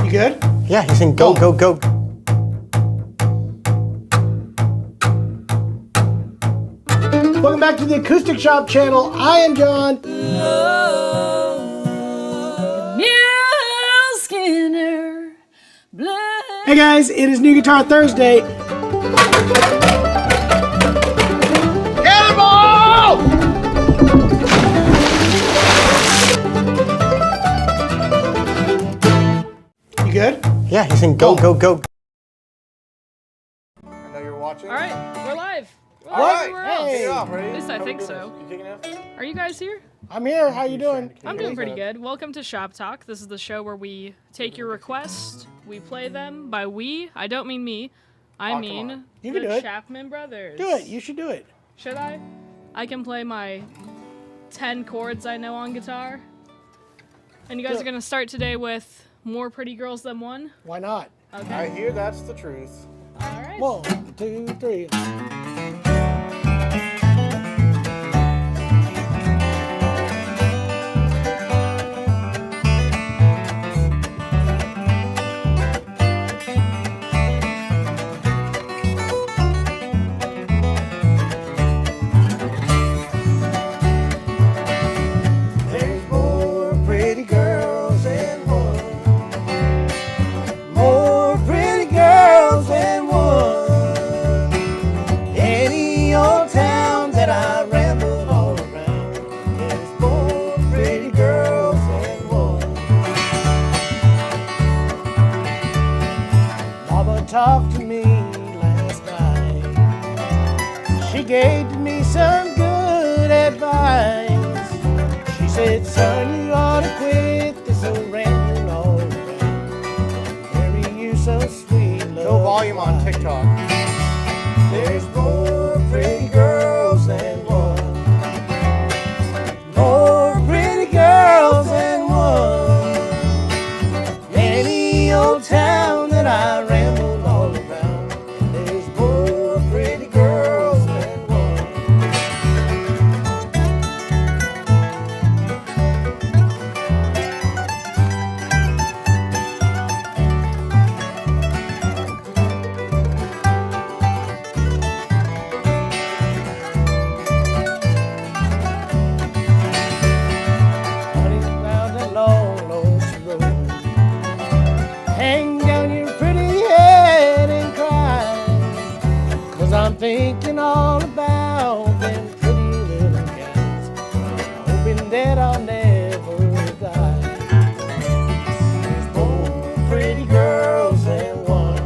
Good? Yeah, he's saying go, go, go. Welcome back to the Acoustic Shop channel. I am John. Hey guys, it is New Guitar Thursday. Cannonball! You good? Yeah, he's saying go, go, go. I know you're watching. All right, we're live. All right, Everywhere else. take it off, ready? At least I think so. You taking it off? Are you guys here? I'm here. How you doing? I'm doing pretty good. Welcome to Shoppe-Talk. This is the show where we take your requests, we play them. By we, I don't mean me. I mean You can the do it. Chapman brothers. Do it. You should do it. Should I? I can play my 10 chords I know on guitar. And you guys Do are going to start today with More Pretty Girls Than One. Why not? Okay. I hear that's the truth. All right. 1, 2, 3. There's more pretty girls than one. More pretty girls than one. Any old town that I ramble all around. There's more pretty girls than one. Mama talked to me last night. She gave me some good advice. She said, son, you ought to quit this old rambling all around. Marry you so sweet, love. No volume on TikTok. There's more pretty girls than one. More pretty girls than one. Any old town that I ramble all around. There's more pretty girls than one. Honey, round that long, lonesome road. Hang down your pretty head and cry. 'Cause I'm thinking all about them pretty little guys. Hoping that I'll never die. There's more pretty girls than one.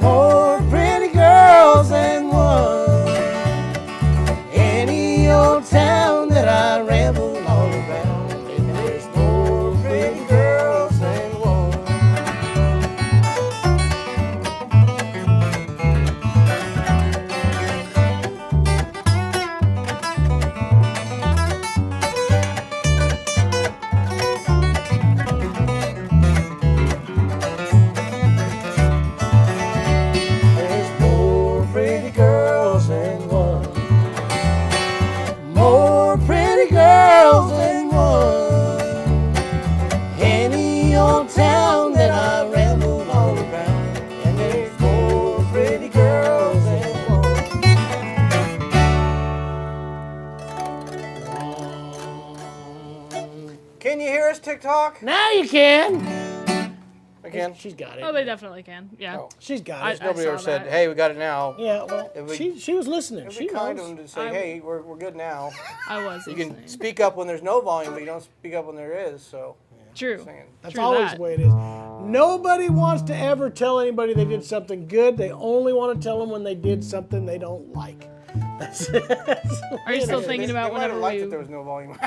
More pretty girls than one. Any old town that I ramble all around, and there's more pretty girls than one. Can you hear us, TikTok? Now you can. Again? She's got it. Oh, they definitely can. Yeah. Oh. She's got it. Nobody saw ever said, that. "Hey, we got it now." Yeah, well, If we- she was listening. It'd She be kind of knows. them to say, "Hey, we're good now." I was You listening. can speak up when there's no volume, but you don't speak up when there is. So True. saying. That's True always that. the way it is. Nobody wants to ever tell anybody they did something good. They only want to tell them when they did something they don't like. That's Are you still They- thinking they about might have whenever liked we? that there was no volume.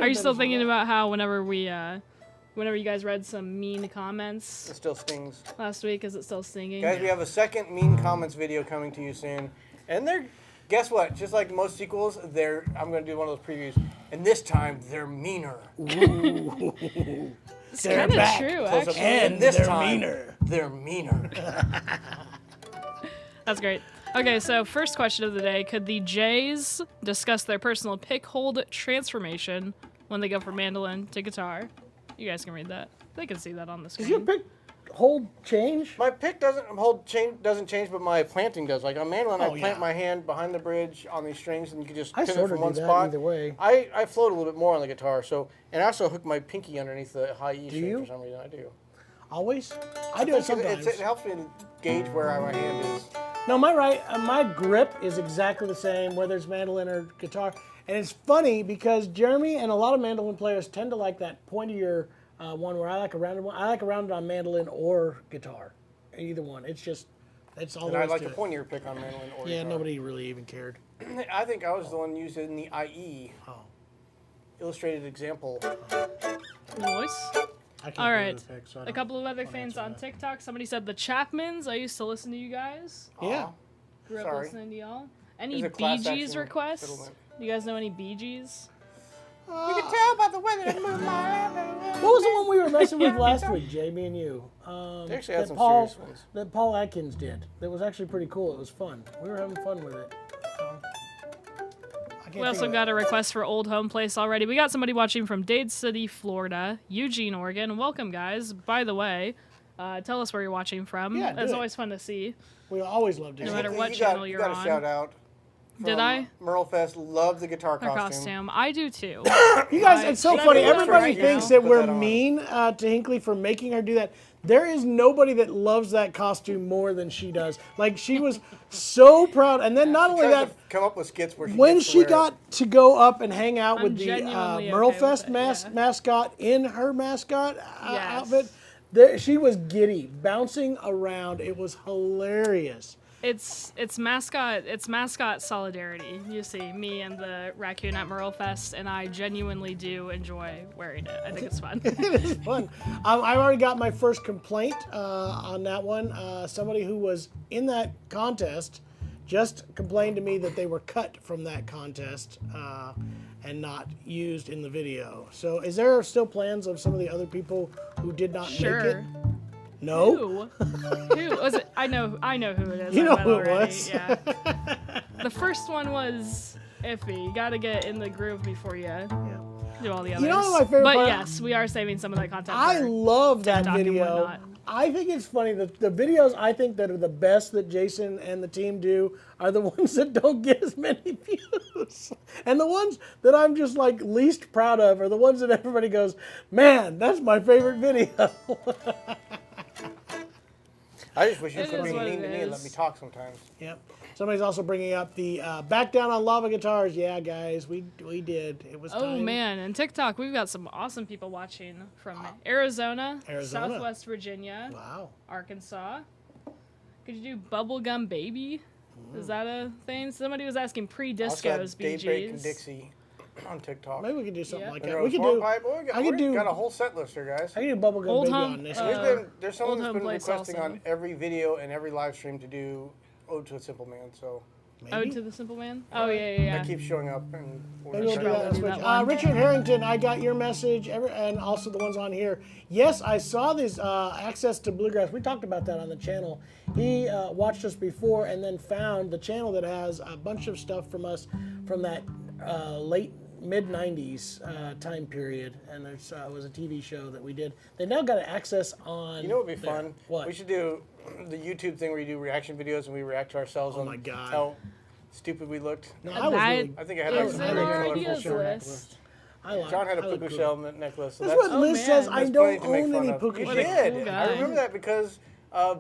Are you still thinking about how whenever you guys read some mean comments It still stings. last week? Is it still stinging? Guys, we have a second mean comments video coming to you soon, and guess what? Just like most sequels, I'm going to do one of those previews, and this time they're meaner. It's They're kind of back. true, Close up. actually. And this they're time, meaner. They're meaner. That's great. Okay, so first question of the day: could the Jays discuss their personal pick hold transformation when they go from mandolin to guitar? You guys can read that. They can see that on the Does your screen. pick hold change? My pick doesn't change, but my planting does. Like on mandolin, I plant my hand behind the bridge on these strings, and you can just I pivot sort from of one do that spot. either way. I float a little bit more on the guitar, and I also hook my pinky underneath the high E string you? for some reason. I do. Always? I do it sometimes. It helps me gauge where my hand is. No, my grip is exactly the same whether it's mandolin or guitar. And it's funny because Jeremy and a lot of mandolin players tend to like that pointier one where I like a rounded one. I like a rounded on mandolin or guitar. Either one. It's all And there I is like to the it. pointier pick on mandolin or Yeah, guitar. nobody really even cared. I think I was the one using the IE. Oh. Illustrated example. Voice. I can't All go to right. the pick, so I A don't- couple of other don't fans answer on that. TikTok. Somebody said the Chapmans. I used to listen to you guys. Yeah. Grew up Sorry. listening to y'all. Any There's a Bee class Gees action requests? settlement. You guys know any Bee Gees? You can tell by the way that I move my What was the one we were messing with last week, Jamie and you? They actually had that some Paul, serious ones. that Paul Atkins did. That was actually pretty cool. It was fun. We were having fun with it. I can't We also think of got a request for Old Home Place already. We got somebody watching from Dade City, Florida, Eugene, Oregon. Welcome, guys. By the way, tell us where you're watching from. Yeah, do It's it. always fun to see. We always loved it. No matter what You channel got, you're you got on. a shout out. Did from I? Merlefest loved the guitar Our costume. costume. I do too. You guys, it's so Should I funny. do that Everybody right thinks now? that Put we're that on. mean to Hinkley for making her do that. There is nobody that loves that costume more than she does. Like, she was so proud. And then not only Tries that, to come up with skits where she when gets to she wear it. got to go up and hang out I'm with the genuinely okay Merlefest with it, yeah. mascot in her mascot Yes. outfit, there, she was giddy, bouncing around. It was hilarious. It's mascot solidarity. You see, me and the raccoon at Merlefest, and I genuinely do enjoy wearing it. I think it's fun. It is fun. I've already got my first complaint on that one. Somebody who was in that contest just complained to me that they were cut from that contest and not used in the video. So is there still plans of some of the other people who did not make it? Sure. No? Who was it? I know who it is. You I know bet who it already. was. Yeah. The first one was iffy. You gotta get in the groove before you do all the others. You know what my favorite But part- yes, we are saving some of that content. I for love that TikTok and video. whatnot. I think it's funny that the videos I think that are the best that Jason and the team do are the ones that don't get as many views. And the ones that I'm just like least proud of are the ones that everybody goes, man, that's my favorite video. I just wish you It could is be what mean it to me and let is. me talk sometimes. Yep. Somebody's also bringing up the back down on lava guitars. Yeah, guys, we did. It was Oh time. man, and TikTok, we've got some awesome people watching from Arizona, Arizona. Southwest Virginia, Wow. Arkansas. Could you do Bubblegum Baby? Is that a thing? Somebody was asking Also got pre-discos Bee Daybreak and Gees. Dixie on TikTok. Maybe we could do something Yeah. like And that. there We was could Smoke do. Pipe. Well, I could we do- got a whole set list here, guys. I could do bubblegum Old baby Home, on this. There's someone Old that's Home been Place requesting also. on every video and every live stream to do Ode to a Simple Man, so Ode to the Simple Man? Oh, yeah. that keeps showing up. And Maybe we'll do that probably next do week. that one. Richard Harrington, I got your message, and also the ones on here. Yes, I saw this access to Bluegrass. We talked about that on the channel. He watched us before and then found the channel that has a bunch of stuff from us from that late mid-90s time period, and there's was a TV show that we did. They now got access on. You know what would be there. fun? What? We should do the YouTube thing where you do reaction videos and we react to ourselves on my God. how stupid we looked. No, I was That really. I think I had like is some in very our colorful ideas short. list. John had a I look puka cool. shell necklace. So That's what Liz man. says. I that's don't plenty to make own fun any of. puka You What a shells. did. cool I guy. remember that because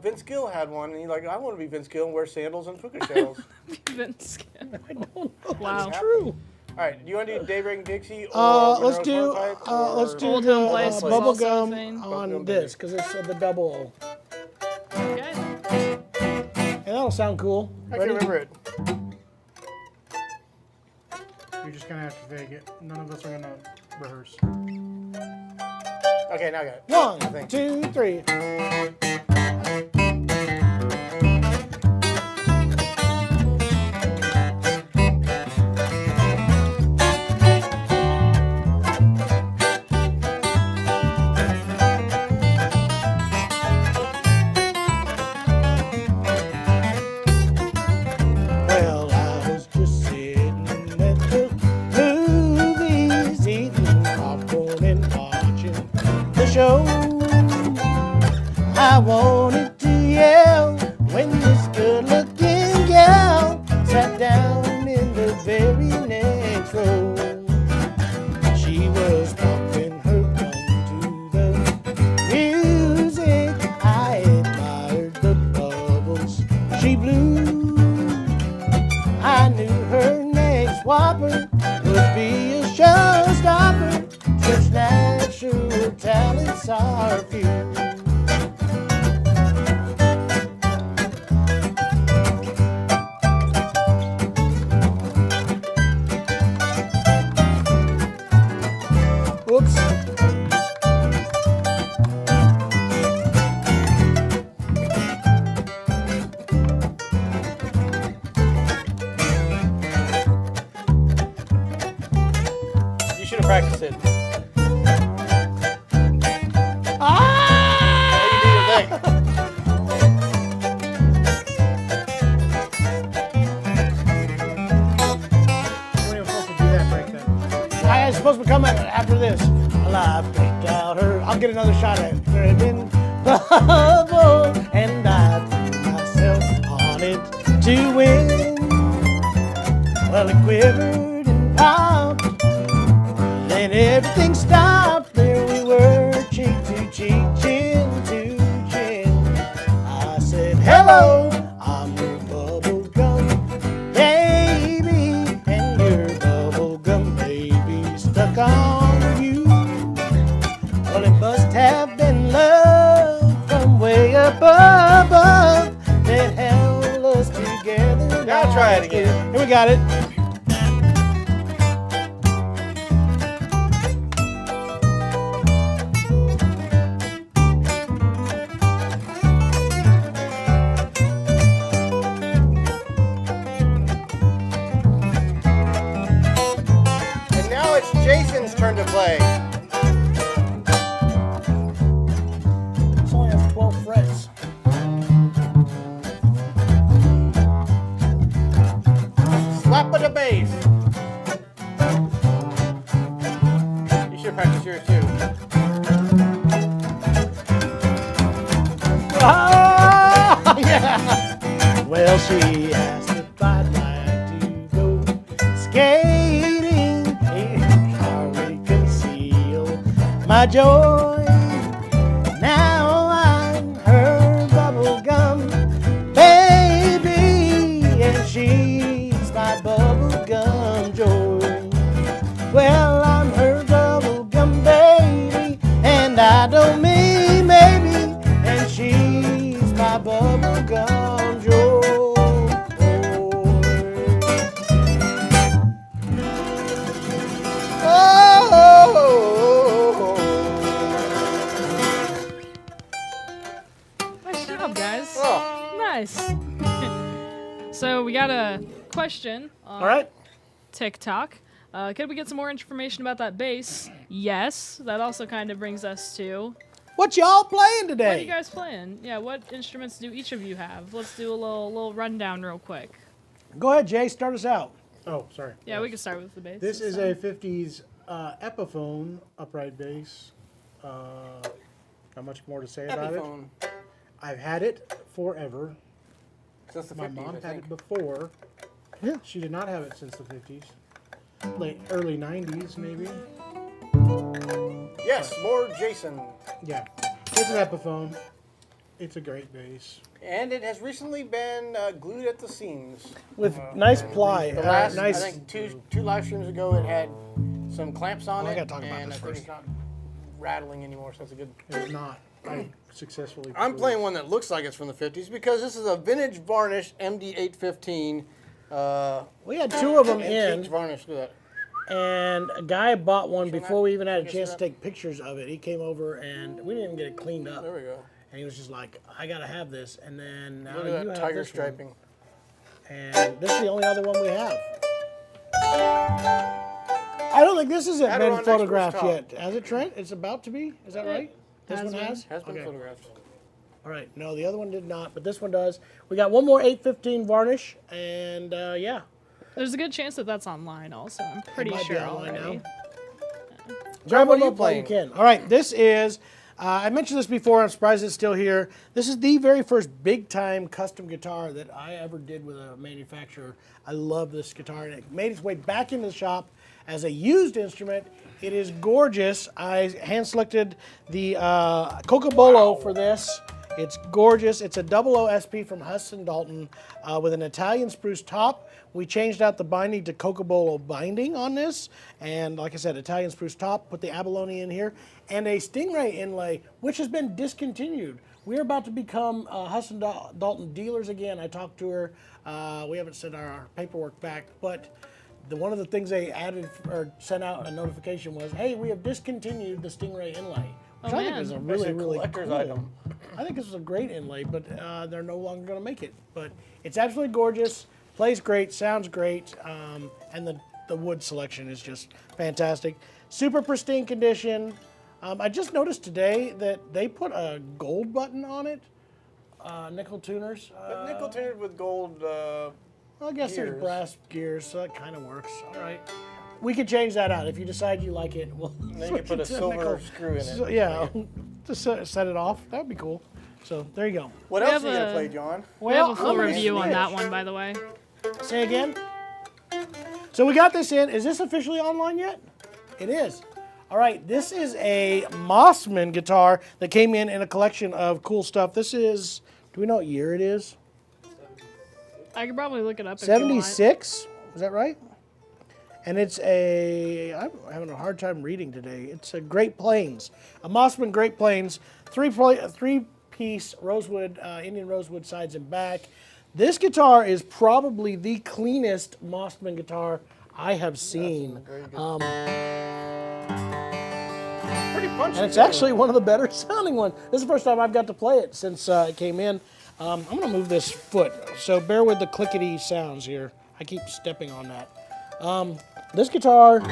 Vince Gill had one, and you're like, I want to be Vince Gill and wear sandals and puka shells. Vince. I don't know. Wow. It's true. All right, do you want to do Daybreak Dixie or Let's do Monroe's the Old Home Place was bubble also a gum thing. on Bubblegum this because it's the double. Okay. And that'll sound cool. I can remember it. You're just gonna have to fake it. None of us are gonna rehearse. Okay, now I got it. 1, 2, 3. Well, I was just sitting at the movies, eating popcorn and watching the show. I wanted to yell when this good-looking gal sat down in the very next row. She was pumping her gum to the music. I admired the bubbles she blew. I knew her next whopper would be a showstopper. Such natural talents are few. Whoops. You should have practiced it. Ah! How you do your thing? We're not even supposed to do that break then. I was supposed to come after this. Well, I picked out her. I'll get another shot at it. Driven bubble, and I threw myself on it to win. Well, it quivered and popped. Then everything stopped. There we were, cheek to cheek, chin to chin. I said, hello, I'm your bubblegum baby, and your bubblegum baby stuck on you. Well, it must have been love from way up above that held us together. Now try it again. Here we got it. And now it's Jason's turn to play. This only has 12 frets. Slap of the bass. You should practice yours too. Ah, yeah. Well, she asked if I'd like to go skating. It hardly conceal my joy. Now I'm her bubblegum baby, and she's my bubblegum joy. Well, I'm her bubblegum baby, and I don't mean maybe, and she's my bubblegum joy. Oh, Nice job, guys. Oh. Nice. So we got a question on all right. TikTok. Could we get some more information about that bass? Yes. That also kind of brings us to, What y'all playing what are you today? guys playing? Yeah, what instruments do each of you have? Let's do a little rundown real quick. Go ahead, Jay. Start us out. Oh, sorry. Yeah, we can start with the bass. This is a 50s Epiphone upright bass. Not much more to say about it. Epiphone. I've had it forever. Since the 50s, My mom I had think. it before. Yeah. She did not have it since the 50s. Early 90s, maybe. Yes, more Jason. Yeah, it's an Epiphone. It's a great bass. And it has recently been glued at the seams. With nice ply. The last, nice. I think two live streams ago, it had some clamps on I it. gotta talk about and this I think first. it's not rattling anymore, so that's a good. It's not. I successfully. I'm playing one that looks like it's from the 50s because this is a vintage varnish MD815. We had two of them Antique in, varnish. Look at that. and a guy bought one before we even had a Can I chance see to take pictures of it. He came over and we didn't even get it cleaned up. There we go. And he was just like, I gotta have this. And then now Look you at that have tiger this one. striping. And this is the only other one we have. I don't think this hasn't Had it been on next photographed to his yet. Has it, Trent? It's about to be? Is that right? This one has? Has been Okay. photographed. All right. No, the other one did not, but this one does. We got one more 815 varnish, and yeah. There's a good chance that that's online also. I'm pretty might be sure online already. now. Grab what one are you up while you playing? can. All right, this is, I mentioned this before, I'm surprised it's still here. This is the very first big-time custom guitar that I ever did with a manufacturer. I love this guitar, and it made its way back into the shop as a used instrument. It is gorgeous. I hand-selected the Cocobolo for this. It's gorgeous. It's a 00 SP from Hudson Dalton with an Italian spruce top. We changed out the binding to Cocobolo binding on this. And like I said, Italian spruce top, put the abalone in here, and a Stingray inlay, which has been discontinued. We're about to become Hudson Dalton dealers again. I talked to her. We haven't sent our paperwork back, but one of the things they added or sent out a notification was, hey, we have discontinued the Stingray inlay. Which I think man. is a It's really, a really collector's cool. item. I think this is a great inlay, but they're no longer going to make it. But it's absolutely gorgeous, plays great, sounds great, and the wood selection is just fantastic. Super pristine condition. I just noticed today that they put a gold button on it, nickel tuners. But nickel tinted with gold. Well, I guess there's gears. brass gears, so that kind of works. All right. We could change that out. If you decide you like it, we'll Then you switch can put it a to silver nickel. screw in it. So, yeah, just set it off. That would be cool. So there you go. What We else are have you gonna a- play, John? We have a I'm full gonna review on that switch. one, by the way. Say again. So we got this in. Is this officially online yet? It is. All right. This is a Mossman guitar that came in a collection of cool stuff. This is. Do we know what year it is? I could probably look it up if you want. 76. Is that right? And it's a, I'm having a hard time reading today. It's a Great Plains, a Mossman Great Plains, three-piece rosewood, Indian rosewood sides and back. This guitar is probably the cleanest Mossman guitar I have seen. Very good. Pretty punchy. And it's too. actually one of the better sounding ones. This is the first time I've got to play it since it came in. I'm going to move this foot, so bear with the clickety sounds here. I keep stepping on that. This guitar, this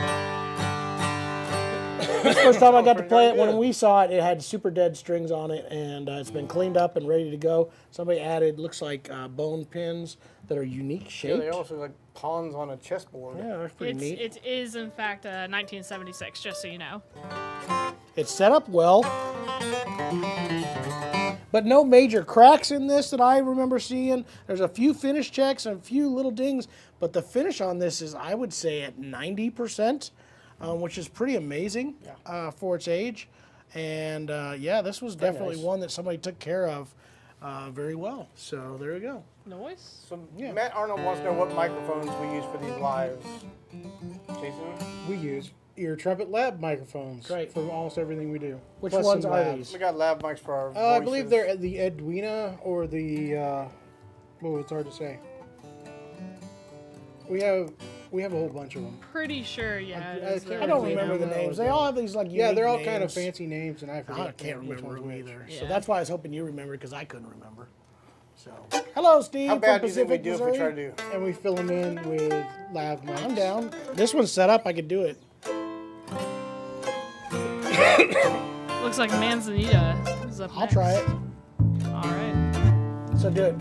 is the first time I got to play it. When we saw it, it had super dead strings on it, and it's been cleaned up and ready to go. Somebody added, looks like bone pins that are unique Yeah, shaped. they also look like pawns on a chessboard. Yeah, that's pretty neat. It is, in fact, 1976, just so you know. It's set up well, but no major cracks in this that I remember seeing. There's a few finish checks and a few little dings, but the finish on this is, I would say, at 90%, which is pretty amazing for its age. And yeah, this was definitely nice. one that somebody took care of very well. So there you go. Noise? So Matt Arnold wants to know what microphones we use for these lives. Jason? We use ear Trumpet Lab microphones Great. for almost everything we do. Which Plus ones some are labs. these? We got lav mics for our voices. I believe they're the Edwina or the, oh, it's hard to say. We have a whole bunch of them. Pretty sure, yeah. I it's, can't I don't They remember the have names. those, They all have these like unique Yeah, they're all names. kind of fancy names, and I I forget can't which remember one's them which. either. Yeah. So that's why I was hoping you remembered, because I couldn't remember. So, hello, Steve. How bad from do you think we Pacific, do if we Missouri. try to do? And we fill them in with lav mics. I'm down. This one's set up. I could do it. Looks like Manzanita is up I'll next. try it. All right. So do it.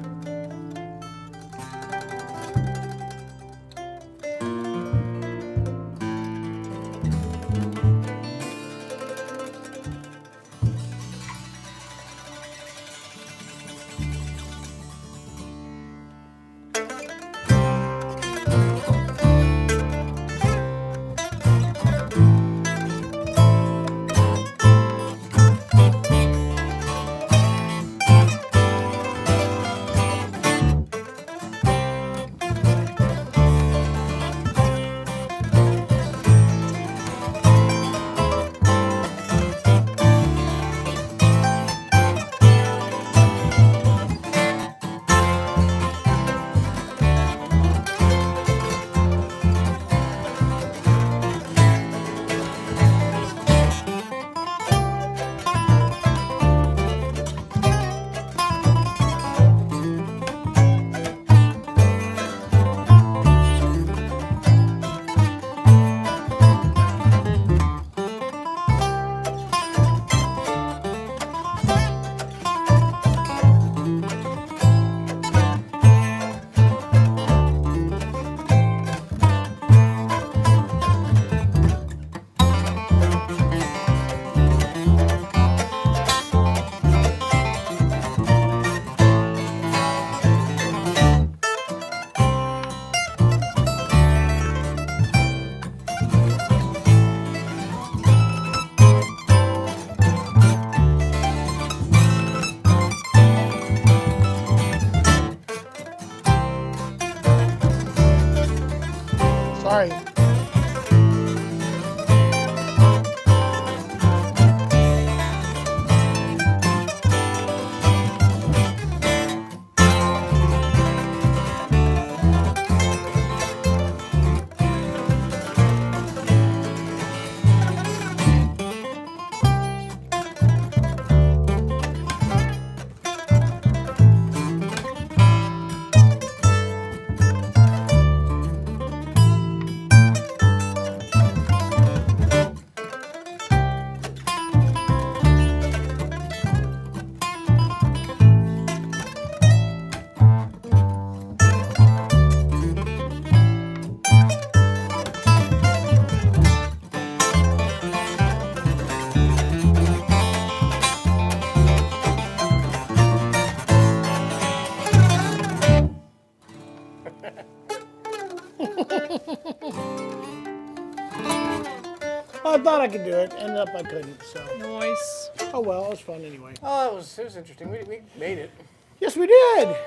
I thought I could do it. Ended up I couldn't. So. Nice. Oh well, it was fun anyway. Oh, it was interesting. We made it. Yes, we did. That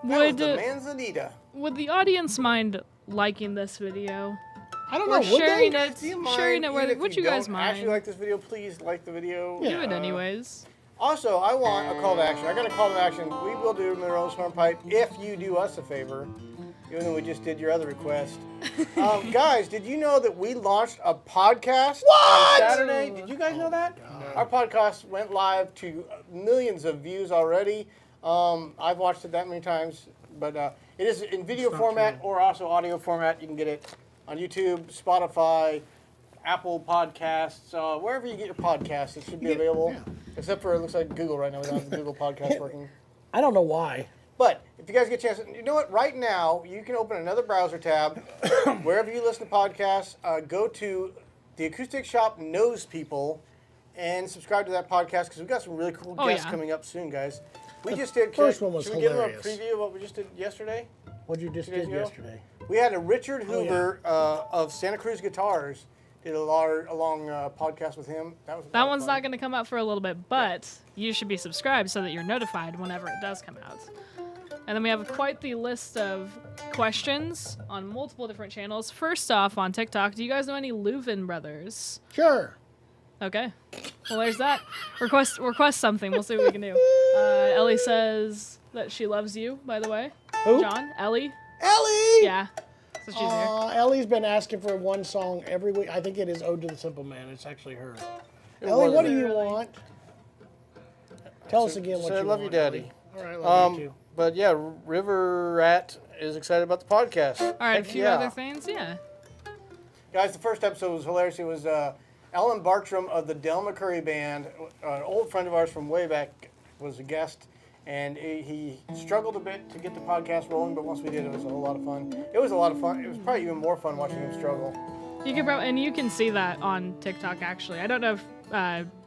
was the Manzanita. Would the audience mind liking this video? I don't know. Or Would sharing they? it? Do you mind, Sharing it. even if Would you guys don't mind? actually like this video, please like the video. Do it anyways. Also, I want a call to action. I got a call to action. We will do Monroe's Hornpipe if you do us a favor, even though we just did your other request. Guys, did you know that we launched a podcast on Saturday? Did you guys know that? Our podcast went live to millions of views already. I've watched it that many times, but it is in video format or also audio format. You can get it on YouTube, Spotify, Apple Podcasts, wherever you get your podcasts, it should be available. Yeah. Except for, it looks like Google right now. We don't have Google Podcasts working. I don't know why. But if you guys get a chance, you know what? Right now, you can open another browser tab. Wherever you listen to podcasts, go to the Acoustic Shop Knows People and subscribe to that podcast because we've got some really cool guests coming up soon, guys. We just did. First one was should we give them a hilarious. preview of what we just did yesterday? What you just 2 days did ago? yesterday. We had a Richard Hoover of Santa Cruz Guitars. Did a long podcast with him. That one's not going to come out for a little bit, but you should be subscribed so that you're notified whenever it does come out. And then we have quite the list of questions on multiple different channels. First off, on TikTok, do you guys know any Lubin brothers? Sure. Okay. Well, there's that. Request something. We'll see what we can do. Ellie says that she loves you, by the way. Who? John? Ellie? Ellie! Yeah. So she's here. Ellie's been asking for one song every week. I think it is Ode to the Simple Man. It's actually her. Ellie, what do you want? Tell us again what you want. I love you, Daddy. All right, love you too. But yeah, River Rat is excited about the podcast. All right, a few other things, yeah. Guys, the first episode was hilarious. It was Alan Bartram of the Del McCurry Band, an old friend of ours from way back, was a guest. And he struggled a bit to get the podcast rolling, but once we did, it was a whole lot of fun. It was a lot of fun. It was probably even more fun watching him struggle. You can see that on TikTok, actually. I don't know if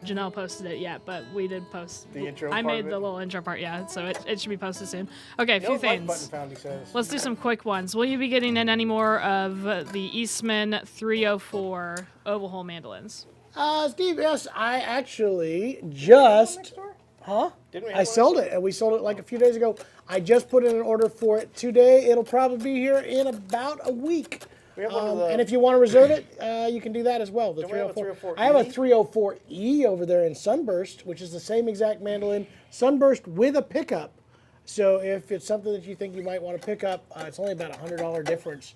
Janelle posted it yet, but we did post. The intro I part made of it? the little intro part, yeah, so it should be posted soon. Okay, a few things. Button found, he says. Let's do some quick ones. Will you be getting in any more of the Eastman 304 Overhaul mandolins? Steve, yes, I actually just... Huh? Didn't we I sold it, and we sold it like a few days ago. I just put in an order for it today. It'll probably be here in about a week. We have one of the, and if you want to reserve it, you can do that as well. The Don't we have a 304E? I have a 304E over there in Sunburst, which is the same exact mandolin, Sunburst with a pickup. So if it's something that you think you might want to pick up, it's only about $100 difference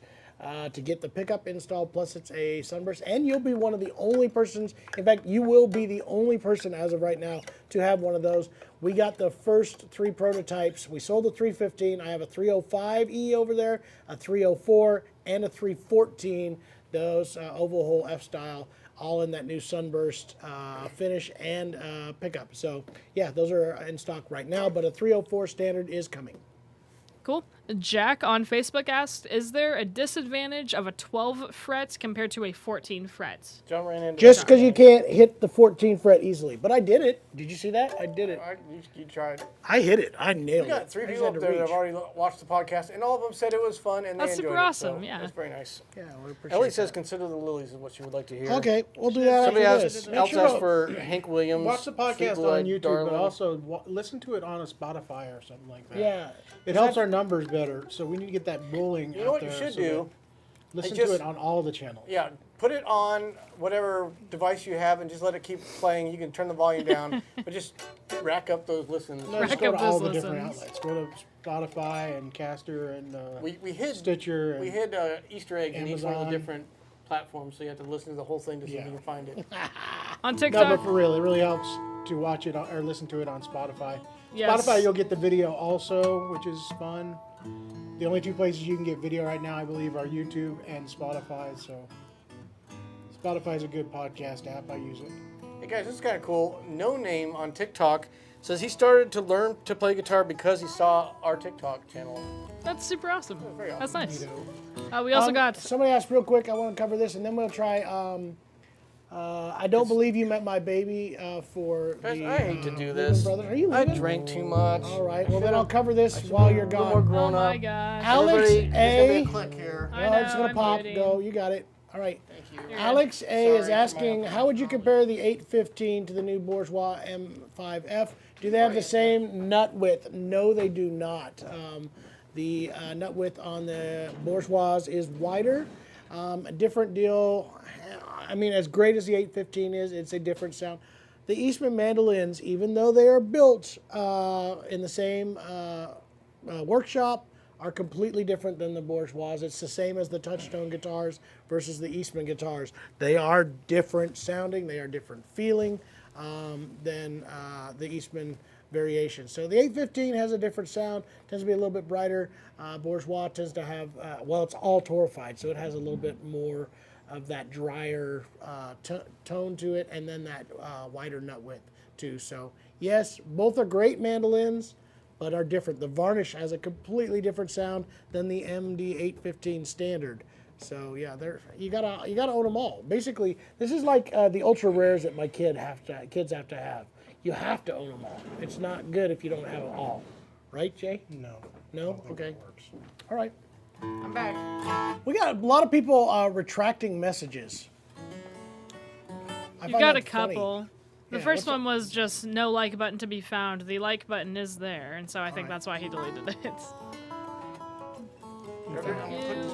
to get the pickup installed, plus it's a Sunburst, and you'll be one of the only persons, in fact, you will be the only person as of right now to have one of those. We got the first 3 prototypes. We sold the 315. I have a 305E over there, a 304, and a 314, those Overhaul F-style, all in that new Sunburst finish and pickup. So, yeah, those are in stock right now, but a 304 standard is coming. Cool. Jack on Facebook asked, is there a disadvantage of a 12 fret compared to a 14 fret? John ran into Just because you can't hit the 14 fret easily. But I did it. Did you see that? I did it. You tried. I hit it. I nailed We got it. 3 I just people had up to there that have reach. already watched the podcast, and all of them said it was fun, and That's they enjoyed super it. awesome, So yeah. That's very nice. Yeah, we appreciate Ellie that. says, "Consider the lilies," is what she would like to hear. Okay, we'll do that Somebody after else this. asked for Hank Williams. Watch the podcast Fleetwood on YouTube, Darling. but also listen to it on a Spotify or something like that. Yeah. It helps our numbers better, so we need to get that rolling. You know what you should do? Listen Just- to it on all the channels. Yeah, put it on whatever device you have and just let it keep playing. You can turn the volume down, but just rack up those listens. No, just Rack go up to all those the different listens. outlets. Go to Spotify and Caster and We hid Stitcher. We And, hid Easter eggs in each one of the Amazon. different platforms, so you have to listen to the whole thing to see if you can find it. On no, TikTok, but for real, it really helps to watch it or listen to it on Spotify. Yes. Spotify, you'll get the video also, which is fun. The only 2 places you can get video right now, I believe, are YouTube and Spotify. So Spotify is a good podcast app. I use it. Hey guys, this is kind of cool. No Name on TikTok says he started to learn to play guitar because he saw our TikTok channel. that's super awesome. very awesome. That's nice. Neato. We also got... Somebody asked real quick, I want to cover this, and then we'll try... I don't believe you met my baby for Guys, the I hate to do Lubin this. Brothers. Are you I leaving? drank too much. All right, well then I'll cover this while you're A little more gone. grown Oh my up. gosh. Alex Everybody, there's gonna be A. a click here. I No, know, it's going I'm to pop. waiting. Go, you got it. All right. Thank you. Alex A is Sorry for my asking, how would you compare the 815 to the new Bourgeois M5F? Do they have the same nut width? No, they do not. The nut width on the Bourgeois is wider. A different deal. I mean, as great as the 815 is, it's a different sound. The Eastman Mandolins, even though they are built in the same workshop, are completely different than the Bourgeois. It's the same as the Touchstone guitars versus the Eastman guitars. They are different sounding, they are different feeling than the Eastman variation. So the 815 has a different sound, tends to be a little bit brighter. Bourgeois tends to have, well, it's all torrefied, so it has a little bit more of that drier tone to it, and then that wider nut width too. So yes, both are great mandolins, but are different. The varnish has a completely different sound than the MD815 standard. So yeah, you gotta own them all. Basically, this is like the ultra rares that my kids have to have. You have to own them all. It's not good if you don't have them all, right, Jay? No. No? Okay. All right. I'm back. We got a lot of people retracting messages. I You find got a that funny. couple. The Yeah, first what's one was just no like button to be found. The like button is there, and so I think that's why he deleted it.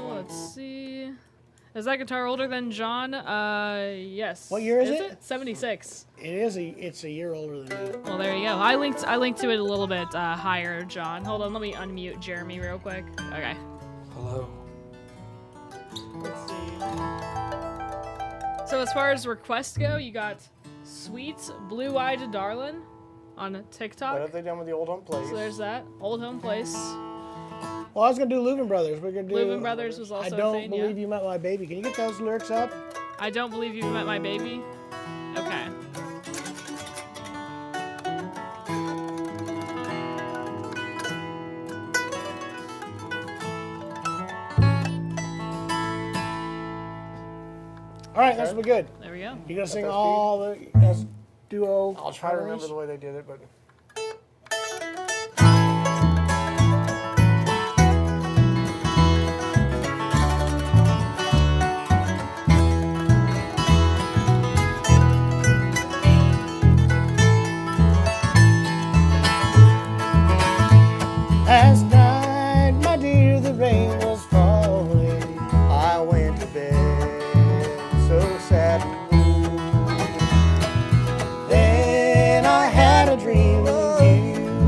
Let's see. Is that guitar older than John? Yes. What year is it? 76. It's a year older than me. Well, there you go. I linked to it a little bit higher, John. Hold on, let me unmute Jeremy real quick. Okay. Hello. Let's see. So as far as requests go, you got Sweet Blue-Eyed Darlin on TikTok. What have they done with the old home place? So there's that. Old Home Place. Well, I was gonna do Lubin Brothers. We're gonna do. Lubin Brothers was also I a don't thing, believe yeah. you met my baby. Can you get those lyrics up? I don't believe you met my baby. Okay. All right, that's good. There we go. You gonna sing those all the duo? I'll try to remember the way they did it, but Last night, my dear, the rain was falling. I went to bed so sad and blue. Then I had a dream of you.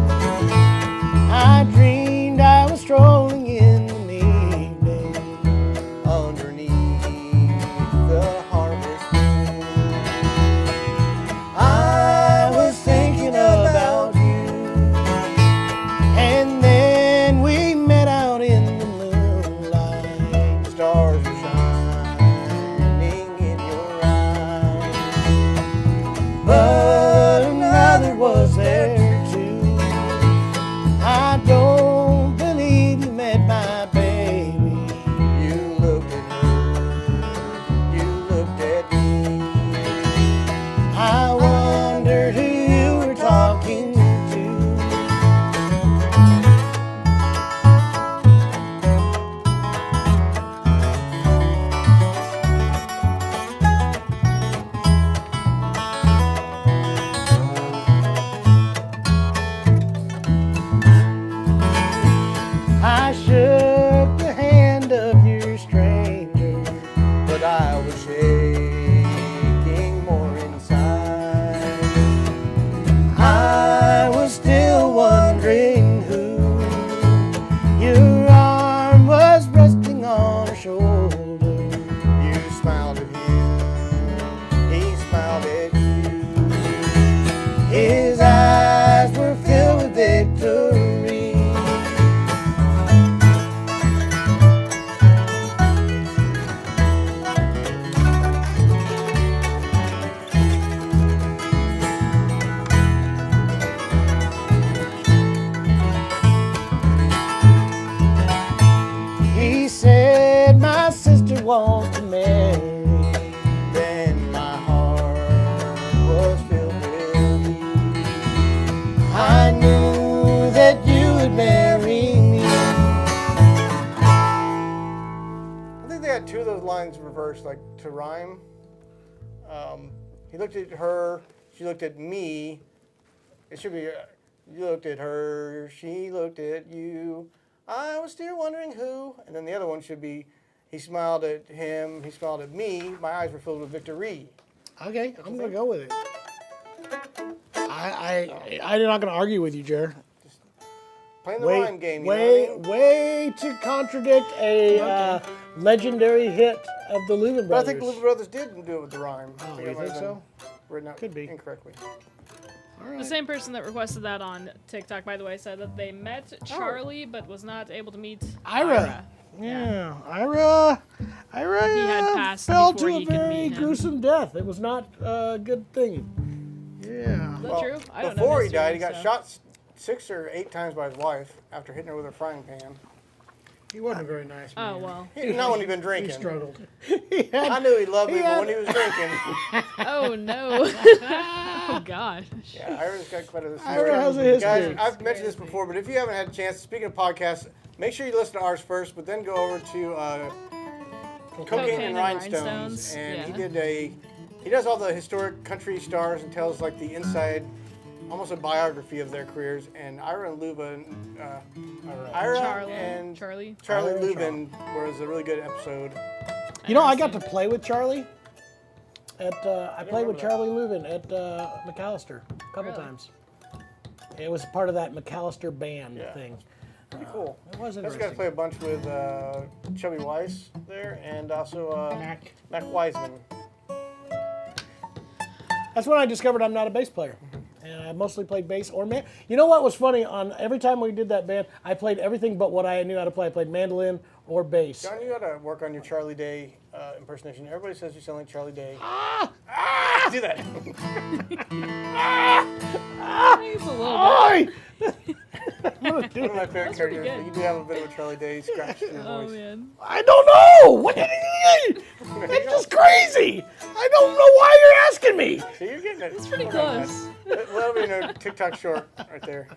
I dreamed I was strolling in the evening Underneath the harvest moon, I was thinking about you. And then we met out in the moonlight. stars were shining in your eyes. But another was there too. I don't believe you met my baby. You looked at her, you looked at me. I wondered who you were talking to. reverse, like to rhyme. He looked at her, she looked at me. It should be, you looked at her, she looked at you. I was still wondering who. And then the other one should be, he smiled at him, he smiled at me. My eyes were filled with victory. Okay, I'm going to go with it. I'm not going to argue with you, Jer. Playing the rhyme game, you know what I mean? Way to contradict a legendary hit of the Lubin But I brothers. think the Lubin Brothers did do it with the rhyme. Oh, I you it might think have so? been Written out Could be. incorrectly. The same person that requested that on TikTok, by the way, said that they met Oh. Charlie but was not able to meet Ira. Yeah, Ira He had passed fell before to he a could very meet him. gruesome death. It was not a good thing. Yeah. Is that true? I don't know. Before he history, died, he got so- shot 6 or 8 times by his wife after hitting her with a frying pan. He wasn't a very nice man. Oh, well. Not when he'd been He drinking. struggled. I knew he loved me, he but had- when he was drinking, Oh, no. Oh, gosh. yeah, Ira's got quite a story. Ira has a history. Guys, I've mentioned this before, but if you haven't had a chance, speaking of podcasts, make sure you listen to ours first, but then go over to Cocaine and Rhinestones, and yeah. he does all the historic country stars and tells like the inside, almost a biography of their careers. And Ira and Lubin, Ira and Charlie. Charlie Ira and Lubin was a really good episode. You know, I got to play with Charlie. I played with remember that. Charlie Lubin at McAllister a couple Really? times. It was part of that McAllister band Yeah. thing. Pretty cool. It was I just interesting. got to play a bunch with Chubby Weiss there, and also Mac Wiseman. That's when I discovered I'm not a bass player. And I mostly played bass or man. You know what was funny? On every time we did that band, I played everything but what I knew how to play. I played mandolin or bass. John, you got to work on your Charlie Day impersonation. Everybody says you sound like Charlie Day. Do that. He's a little Oi! One of my favorite That's pretty characters. good. But you do have a bit of a Charlie Day scratch in your Oh, voice. man. I don't know. What did he mean? That's just crazy. I don't know why you're asking me. So you're getting it. It's Pretty close. That'll be in a TikTok short right there.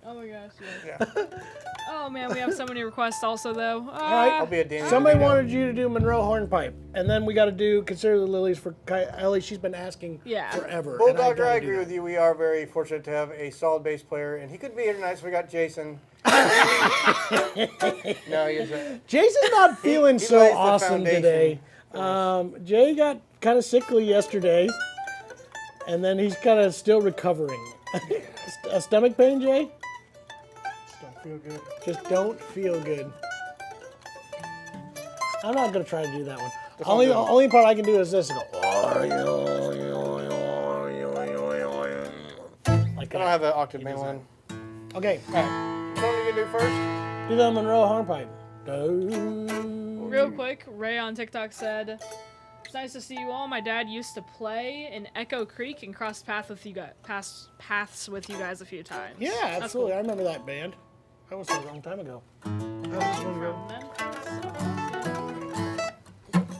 Oh, my gosh. Yeah. Oh, man. We have so many requests also, though. All right. I'll be a Danny. Somebody DeVito. wanted you to do Monroe hornpipe, and then we got to do Consider the Lilies for Ellie. She's been asking Yeah. forever. and Bulldogger, gotta I do agree that. with you. We are very fortunate to have a solid bass player, and he couldn't be here tonight, so we got Jason. No, he's Jason's not feeling he so lays the awesome today. foundation. Jay got kind of sickly yesterday, and then he's kind of still recovering. A stomach pain, Jay? Don't feel good. Just don't feel good. I'm not gonna try to do that one. one good. Only part I can do is this. Go, like I that. don't have an octave mandolin. Okay, All right. Which one are you going to do first? do the Monroe hornpipe. Go. Real quick, Ray on TikTok said, "It's nice to see you all. My dad used to play in Echo Creek and crossed paths with you guys a few times." Yeah, That's absolutely. cool. I remember that band. That was a long time ago. How's this one go?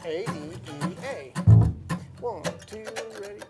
A, E, E, A. 1, 2, ready.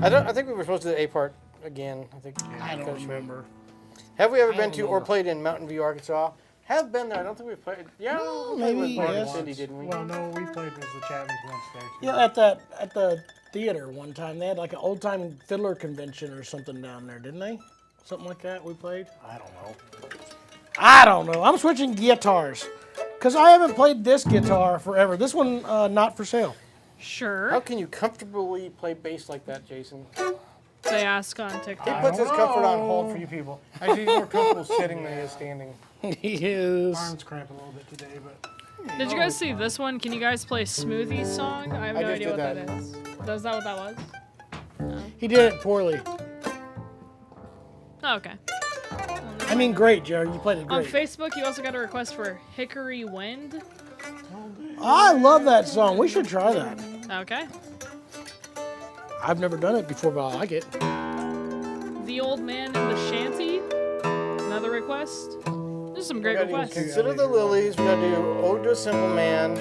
I think we were supposed to do the A part again. I think. I don't remember. Have we ever been don't to know. or played in Mountain View, Arkansas? Have been there. I don't think we've played. Yeah, we played maybe, with Mark and yes. Cindy, didn't we? Well, no, we played with the Chapmans once there. Too. Yeah, at the theater one time, they had like an old time fiddler convention or something down there, didn't they? Something like that. We played. I don't know. I'm switching guitars because I haven't played this guitar forever. This one not for sale. Sure. How can you comfortably play bass like that, Jason? They ask on He TikTok. puts his comfort on hold for you people. I think he's more comfortable sitting than he is standing. He is. Arms cramp a little bit today, but Did you guys see this one? Can you guys play Smoothie's song? I have I no just idea did what that. that is. Is that what that was? He did it poorly. Oh, okay. I mean, great, Jared. You played it On great. Facebook, you also got a request for Hickory Wind. I love that song. We should try that. Okay. I've never done it before, but I like it. The Old Man in the Shanty. Another request. There's some great We gotta do requests. Consider the Lilies. We gotta do Ode to a Simple Man.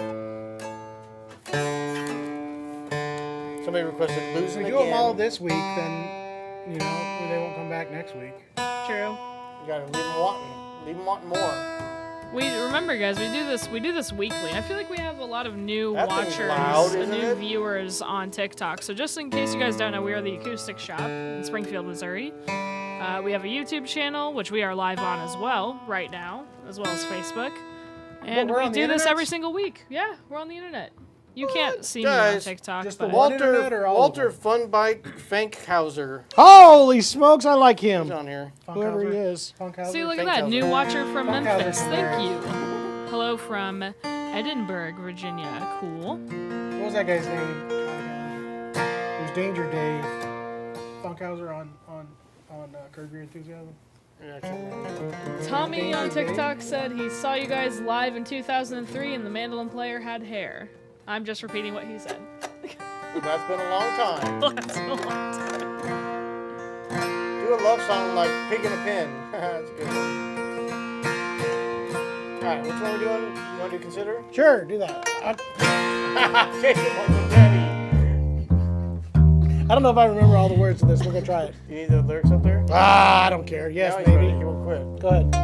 Somebody requested if Losing we do them all Again. this week, then they won't come back next week. True. You gotta leave them wanting. Leave them wanting more. We remember, guys. We do this weekly. I feel like we have a lot of new That thing's watchers, loud, and isn't new it? viewers on TikTok. So just in case you guys don't know, we are the Acoustic Shop in Springfield, Missouri. We have a YouTube channel, which we are live on as well right now, as well as Facebook. And we're we on the do this internet? every single week. Yeah, we're on the internet. You can't see me on Guys, TikTok, just the but one internet or all of Walter Funbike Fankhauser Holy smokes, I like him. is on here. Whoever he Funkhauser. is. Funkhauser. see, look at Fankhauser. that. New watcher from Funkhauser's Memphis. Thank hilarious. you. Hello from Edinburgh, Virginia. Cool. What was that guy's name? It was Danger Dave. Funkhauser on Curb Your Enthusiasm. Yeah, I can't remember. Tommy on TikTok said he saw you guys live in 2003 and the mandolin player had hair. I'm just repeating what he said. That's been a long time. That's a lot. Do a love song like Pig in a Pen. That's a good one. Alright, which one are we doing? You want to consider? Sure, do that. Jason wasn't ready. I don't know if I remember all the words of this. We're gonna try it. You need the lyrics up there? I don't care. Yes, Now he's ready. maybe. He won't quit. Go ahead.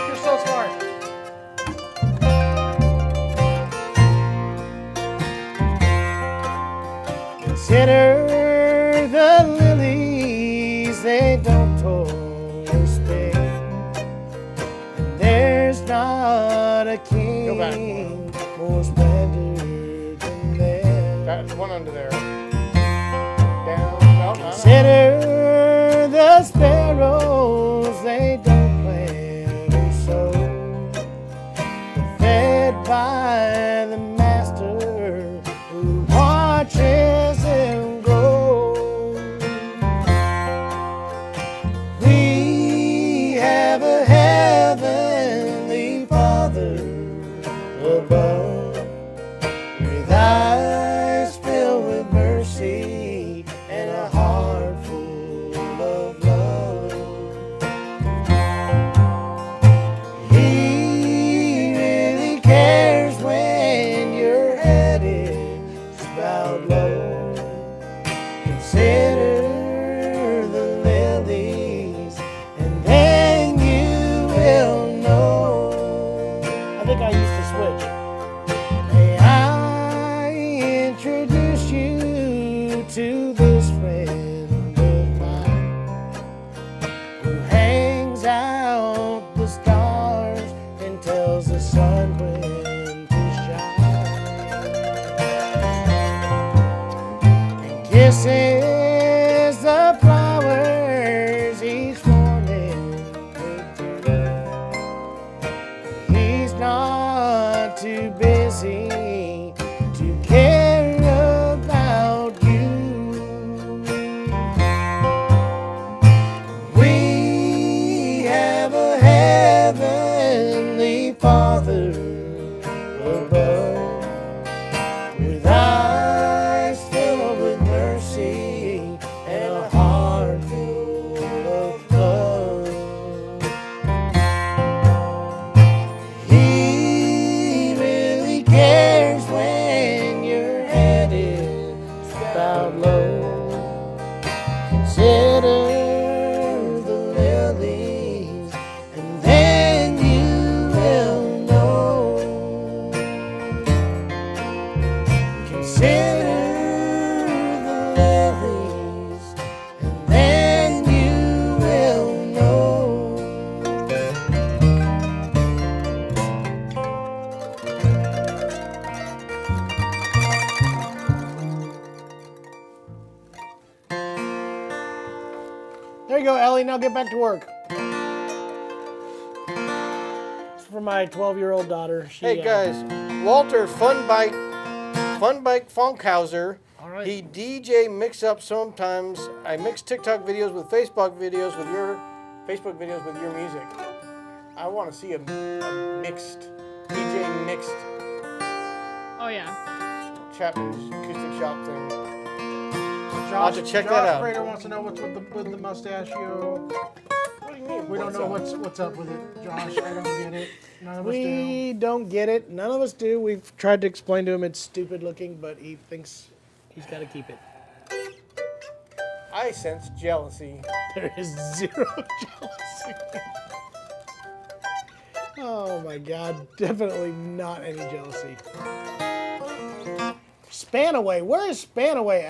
You're so smart. Consider the lilies, they don't toil spring. And there's not a Go back king more splendid than them. That's one under there. Down. No, no. Consider the sparrows, they don't plant or sow, but fed by the master who watches them grow. We have a heavenly Father above, with eyes filled with mercy and a heart full of love. Consider the lilies, and then you will know. Consider the lilies, and then you will know. There you go, Ellie. Now get back to work. It's for my 12-year-old daughter. She, Hey guys, Walter Funbike Funkhauser. All right. He DJ mix up sometimes. I mix TikTok videos with Facebook videos with your music. I want to see a mixed DJ mixed Oh yeah. Chapman's acoustic shop thing. Josh, have to check that out. Prater wants to know what's with the mustachio. What do you mean? We don't know what's up with it, Josh. I don't get it. None of us do. We don't get it. None of us do. We've tried to explain to him it's stupid looking, but he thinks he's got to keep it. I sense jealousy. There is zero jealousy. Oh my God, definitely not any jealousy. Spanaway, where is Spanaway?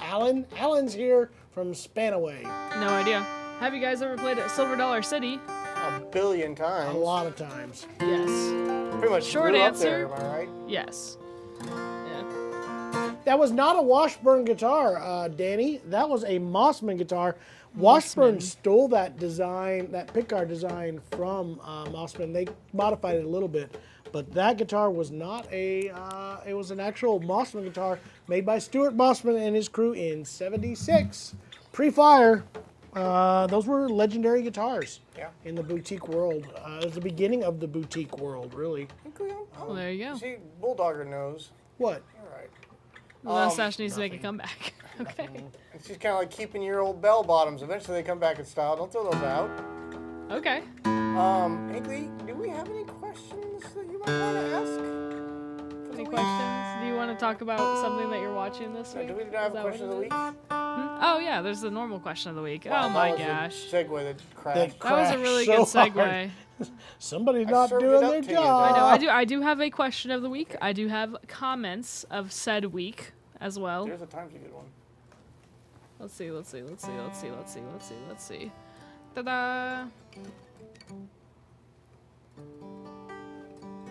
Alan? Alan's here from Spanaway. No idea. Have you guys ever played at Silver Dollar City? A billion times. A lot of times. Yes. Pretty much Short grew up answer. there, am I right? Yes. Yeah. That was not a Washburn guitar, Danny. That was a Mossman guitar. Washburn stole that design, that pickguard design from Mossman. They modified it a little bit. But that guitar was not a, it was an actual Mossman guitar made by Stuart Mossman and his crew in ~76. Pre-fire, those were legendary guitars in the boutique world. It was the beginning of the boutique world, really. Well, there you go. See, Bulldogger knows. What? All right. The mustache needs to make a comeback. Okay. It's just kind of like keeping your old bell bottoms. Eventually they come back in style. Don't throw those out. Okay. Higley, do we have any questions that you might want to ask? Any questions? Do you want to talk about something that you're watching this week? Do we not have Is a that question of the what week? it is? Oh yeah, there's the normal question of the week. Wow, Oh my that was a gosh. segue that crashed. That was a really good so hard. segue. Somebody's I not served doing it up their to you, job. I know. I do have a question of the week. I do have comments of said week as well. There's a time's a good one. Let's see. Ta-da!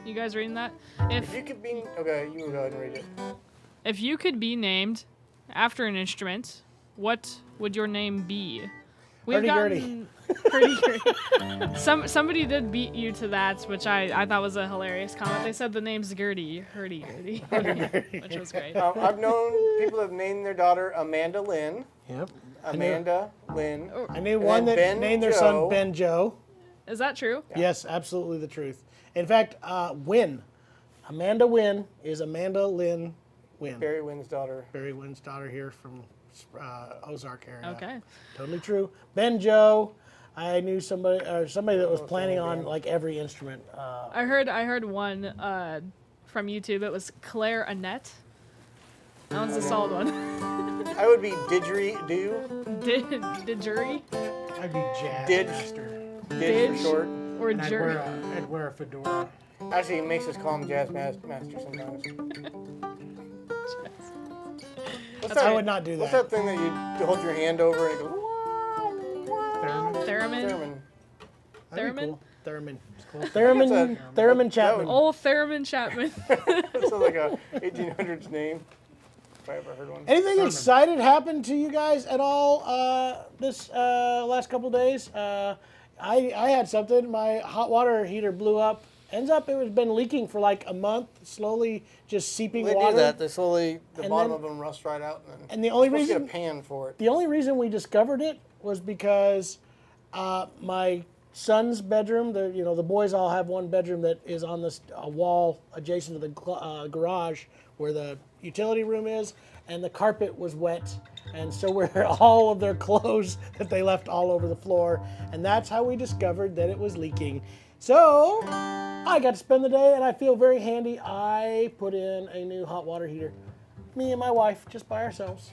You guys reading that? If you could be... Okay, you go ahead and read it. If you could be named after an instrument, what would your name be? Hurdy-gurdy. Hurdy-gurdy. Somebody did beat you to that, which I thought was a hilarious comment. They said the name's Gertie. Hurdy-gurdy. Which was great. I've known people that have named their daughter Amanda Lynn. Yep. Amanda Lynn. I knew And one then that Ben named their Joe. son Ben Joe. Is that true? Yes, absolutely the truth. In fact, Wynn. Amanda Wynn is Amanda Lynn Wynn. Barry Wynn's daughter. Barry Wynn's daughter here from Ozark area. Okay. Totally true. Ben Joe. I knew somebody that was planning on like every instrument. I heard one from YouTube. It was Claire Annette. That one's a solid one. I would be Didgeridoo. Didgeridoo I'd be jazz Didge. master. Didge for short. or And jury. I'd wear a fedora. Actually, it makes us call him Jazz Master sometimes. What's I would not do What's that. that thing that you hold your hand over and it goes... Theremin. Theremin. That'd be Theremin? cool. Theremin. That's Theremin Chapman. Oh, Theremin Chapman. That sounds like a 1800s name. If I ever heard one. Anything excited happened to you guys at all this last couple days? I had something. My hot water heater blew up. Ends up it was been leaking for like a month, slowly just seeping They water. do that. They slowly, the And bottom then- of them rust right out. And the only you're supposed to reason get a pan for it. the only reason we discovered it was because my son's bedroom, the boys all have one bedroom that is on this wall adjacent to the garage where the utility room is, and the carpet was wet, and so were all of their clothes that they left all over the floor, and that's how we discovered that it was leaking. So I got to spend the day, and I feel very handy. I put in a new hot water heater. Me and my wife, just by ourselves.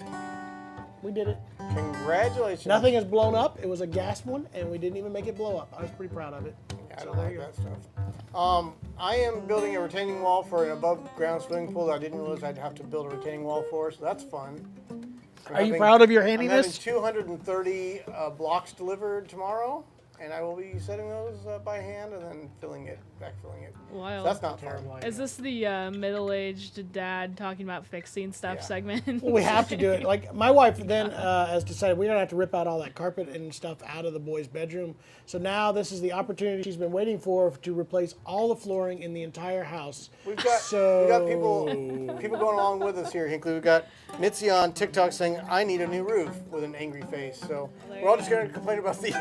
We did it. Congratulations. Nothing has blown up. It was a gas one, and we didn't even make it blow up. I was pretty proud of it. I don't like that stuff. I am building a retaining wall for an above-ground swimming pool that I didn't realize I'd have to build a retaining wall for, so that's fun. Are you proud of your I'm handiness? having 230 blocks delivered tomorrow, and I will be setting those by hand and then backfilling it. Wild. So that's not terrible. Is this the middle-aged dad talking about fixing stuff Yeah. segment? Well, we have to do it. Like my wife then has decided we're gonna have to rip out all that carpet and stuff out of the boys' bedroom. So now this is the opportunity she's been waiting for to replace all the flooring in the entire house. We got people going along with us here, Hinkley. We've got Mitzi on TikTok saying, "I need a new roof" with an angry face. So we're all just going to complain about the.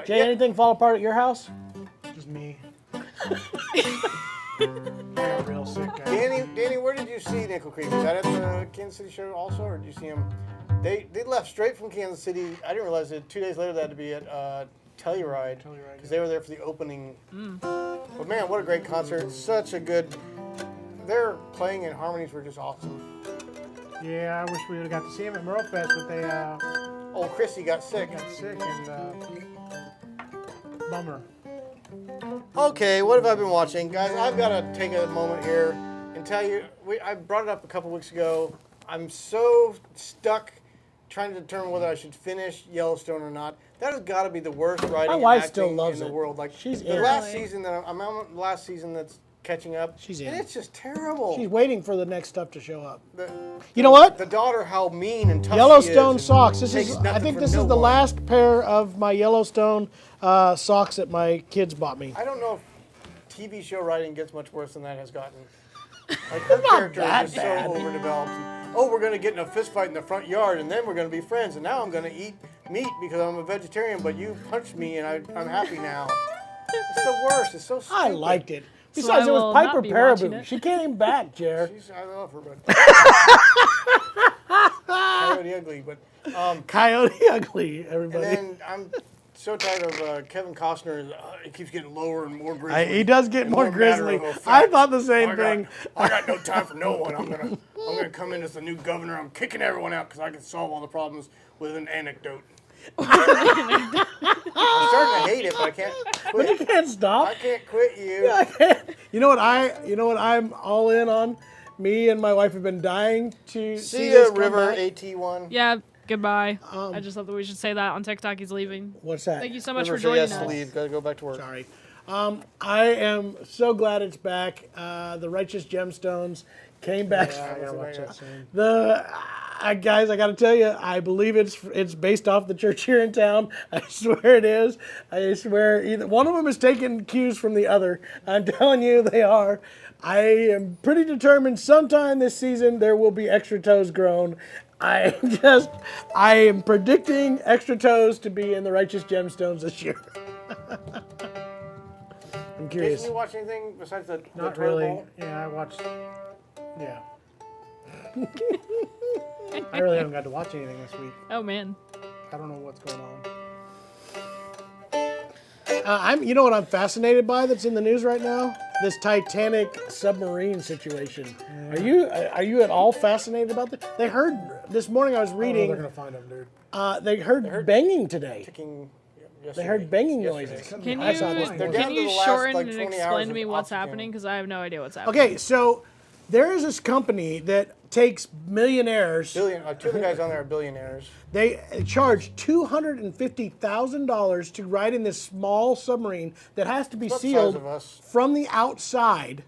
Jay, anything fall apart at your house? Just me. I'm a real sick guy. Danny, where did you see Nickel Creek? Was that at the Kansas City show also, or did you see him? They left straight from Kansas City. I didn't realize that 2 days later they had to be at Telluride because they were there for the opening. But man, what a great concert! Such a good. Their playing and harmonies were just awesome. Yeah, I wish we would have got to see him at Merlefest, but they Oh, Chrissy got sick. got sick and bummer. Okay, what have I been watching? Guys, I've got to take a moment here and tell you, I brought it up a couple weeks ago. I'm so stuck trying to determine whether I should finish Yellowstone or not. That has got to be the worst writing and wife acting still loves in the it. world. Like She's the in it. last season that I'm on the last season that's catching up. She's and in. it's just terrible. She's waiting for the next stuff to show up. The- You know what? The daughter, how mean and tough Yellowstone she is, socks. and This takes is. I nothing think from this no is the one. last pair of my Yellowstone socks that my kids bought me. I don't know if TV show writing gets much worse than that has gotten. Like her character that is just bad. so overdeveloped. Oh, we're gonna get in a fist fight in the front yard, and then we're gonna be friends. And now I'm gonna eat meat because I'm a vegetarian. But you punched me, and I'm happy now. It's the worst. It's so stupid. I liked it. So Besides, I it will was not Piper be watching Paraboo. it. She came back, Jer. I love her, but Coyote Ugly. But Coyote Ugly, and everybody. then I'm so tired of Kevin Costner. It keeps getting lower and more grisly. He does get and more matter grizzly. of fact. I thought the same I thing. got no time for no one. I'm gonna come in as the new governor. I'm kicking everyone out because I can solve all the problems with an anecdote. I'm starting to hate it, but I can't But you quit. can't stop. I can't quit you. I can't. You know what I'm all in on? Me and my wife have been dying to see See this ya, come River back. AT1. Yeah, goodbye. I just thought that we should say that on TikTok. He's leaving. What's that? Thank you so much River for say joining yes us. to leave. Gotta go back to work. Sorry. I am so glad it's back. The Righteous Gemstones came back. I gotta watch that soon. Guys, I got to tell you, I believe it's based off the church here in town. I swear it is. I swear either one of them is taking cues from the other. I'm telling you, they are. I am pretty determined sometime this season there will be extra toes grown. I am predicting extra toes to be in the Righteous Gemstones this year. I'm curious. Did you watch anything besides the Not toilet really. bowl? Yeah, I watched. Yeah. I really haven't got to watch anything this week. Oh man. I don't know what's going on. You know what I'm fascinated by that's in the news right now? This Titanic submarine situation. Yeah. Are you at all fascinated about this? They heard this morning. I was Oh, reading. they're gonna find him, dude. They heard banging today. Ticking. They Yesterday. heard banging Yesterday. noises. Can I saw this you They're morning. down can to you the last, shorten like, and 20 explain hours to me of what's oxygen. happening? Because I have no idea what's happening. Okay, so there is this company that takes millionaires. Two of the guys on there are billionaires. They charge $250,000 to ride in this small submarine that has to be About the size sealed of us. from the outside.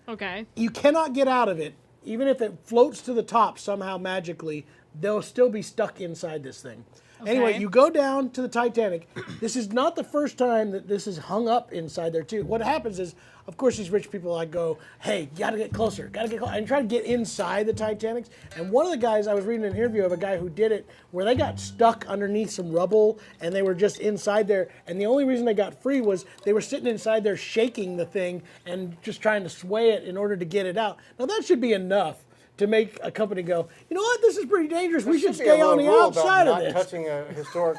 Okay. You cannot get out of it. Even if it floats to the top somehow magically, they'll still be stuck inside this thing. Anyway, Okay. you go down to the Titanic. This is not the first time that this is hung up inside there, too. What happens is, of course, these rich people like go, hey, gotta get closer, and try to get inside the Titanics. And one of the guys, I was reading an interview of a guy who did it, where they got stuck underneath some rubble, and they were just inside there. And the only reason they got free was they were sitting inside there shaking the thing and just trying to sway it in order to get it out. Now, that should be enough to make a company go, you know what, this is pretty dangerous. We should There be a stay on the little rule about outside of not this. touching a historic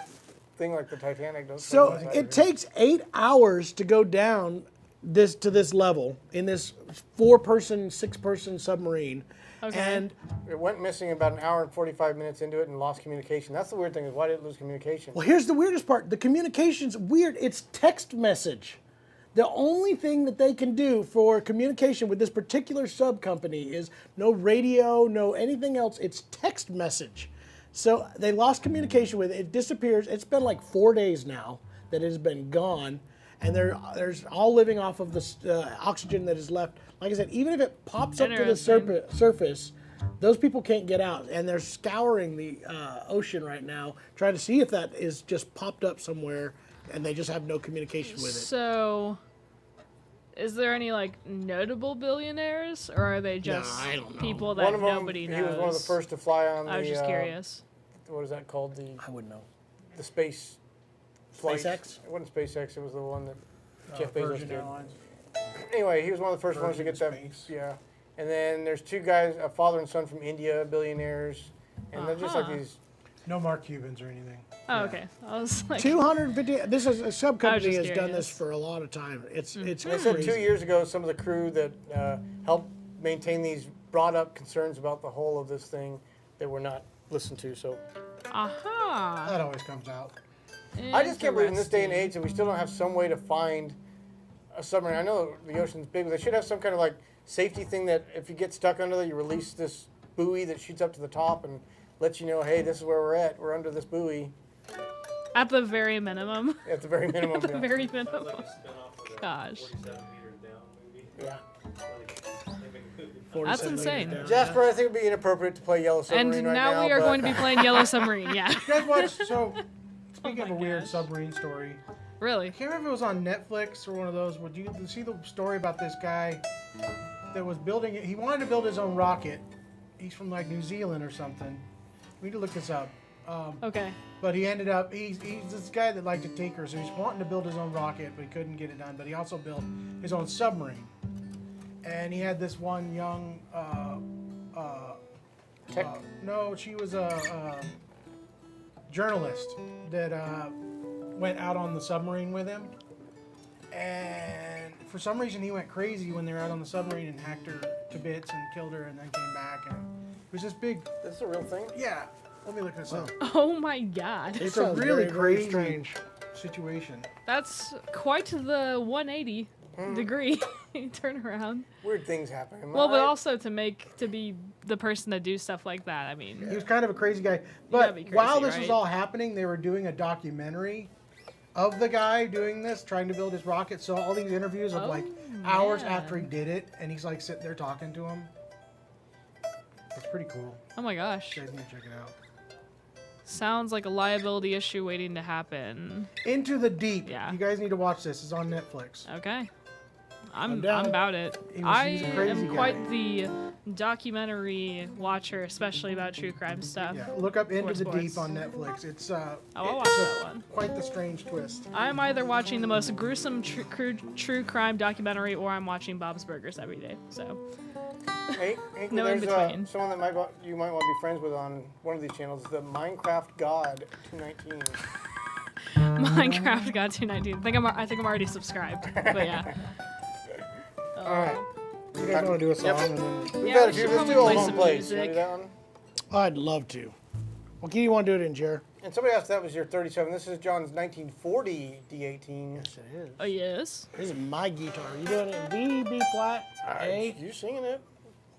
thing like the Titanic. Don't So stay inside it of takes 8 hours to go down to this level in this 4-person, 6-person submarine. Okay. And It went missing about an hour and 45 minutes into it and lost communication. That's the weird thing is why did it lose communication? well, here's the weirdest part. The communication's weird. It's text message. The only thing that they can do for communication with this particular sub company is no radio, no anything else. It's text message. So they lost communication with it. It disappears. It's been like 4 days now that it has been gone. And they're all living off of the oxygen that is left. Like I said, even if it pops up to the surface, those people can't get out. And they're scouring the ocean right now, trying to see if that is just popped up somewhere. And they just have no communication with it. So, is there any like notable billionaires, or are they just I don't know. people One that of them, nobody knows? he was one of the first to fly on I was the, just curious. what is that called? I wouldn't know. The space flight. SpaceX? It wasn't SpaceX, it was the one that Jeff Bezos Virgin did. Airlines. Anyway, he was one of the first ones to Virgin get that. Space. Yeah. And then there's two guys, a father and son from India, billionaires. And they're just like Uh-huh. these. No Mark Cubans or anything. Oh, okay. I was like, 250. This is a sub company just has done this curious. for a lot of time. It's They said crazy. 2 years ago, some of the crew that helped maintain these brought up concerns about the whole of this thing that were not listened to. So aha. That always comes out. I just can't believe in this day and age that we still don't have some way to find a submarine. I know the ocean's big, but they should have some kind of like safety thing that if you get stuck under there, you release this buoy that shoots up to the top and lets you know, hey, this is where we're at. We're under this buoy At the very minimum. at the very minimum. At the Yeah. very minimum. Gosh. Yeah. That's insane. Jasper, I think it would be inappropriate to play Yellow Submarine And right now. now we are but- going to be playing Yellow Submarine. Yeah. You guys watch, so, speaking of my a weird gosh. submarine story, Really? I can't remember if it was on Netflix or one of those. Would you see the story about this guy that was building it? He wanted to build his own rocket. He's from like New Zealand or something. We need to look this up. Okay. But he ended up, he's this guy that liked to tinker, so he's wanting to build his own rocket, but he couldn't get it done. But he also built his own submarine. And he had this one young, no, she was a journalist that went out on the submarine with him. And for some reason he went crazy when they were out on the submarine and hacked her to bits and killed her and then came back. And it was this big, This is a real thing? yeah, let me look this up. Oh my god. It's a sounds really very, very crazy strange. situation. That's quite the 180 degree turnaround. Weird things happen. Am I Well, but right? also to be the person to do stuff like that. I mean, He was kind of a crazy guy. gotta But be crazy, while this was right? all happening, they were doing a documentary of the guy doing this, trying to build his rocket. So all these interviews of like hours man. after he did it, and he's like sitting there talking to him. It's pretty cool. oh my gosh. You guys need to check it out. Sounds like a liability issue waiting to happen. Into the Deep. Yeah. You guys need to watch this. It's on Netflix. Okay. I'm down. about it. He's a crazy am guy. quite the documentary watcher, especially about true crime stuff. Yeah. Look up Into Or the sports. Deep on Netflix. It's I'll watch that one. quite the strange twist. I'm either watching the most gruesome true crime documentary or I'm watching Bob's Burgers every day. So, Hey, Hank, No in there's between. someone that you might want to be friends with on one of these channels, the Minecraft God 219. Minecraft got 219. I think I'm already subscribed. But yeah. All right. You guys want to do a song? Yep. And then... We've Yeah, got we a few. should Let's probably do a play home some place. You wanna music. do that one? I'd love to. Well, can you want to do it in Jer? And somebody asked if that was your 37. This is John's 1940 D18. Yes, it is. Oh yes. This is my guitar. You doing it in B, B flat, A? You singing it?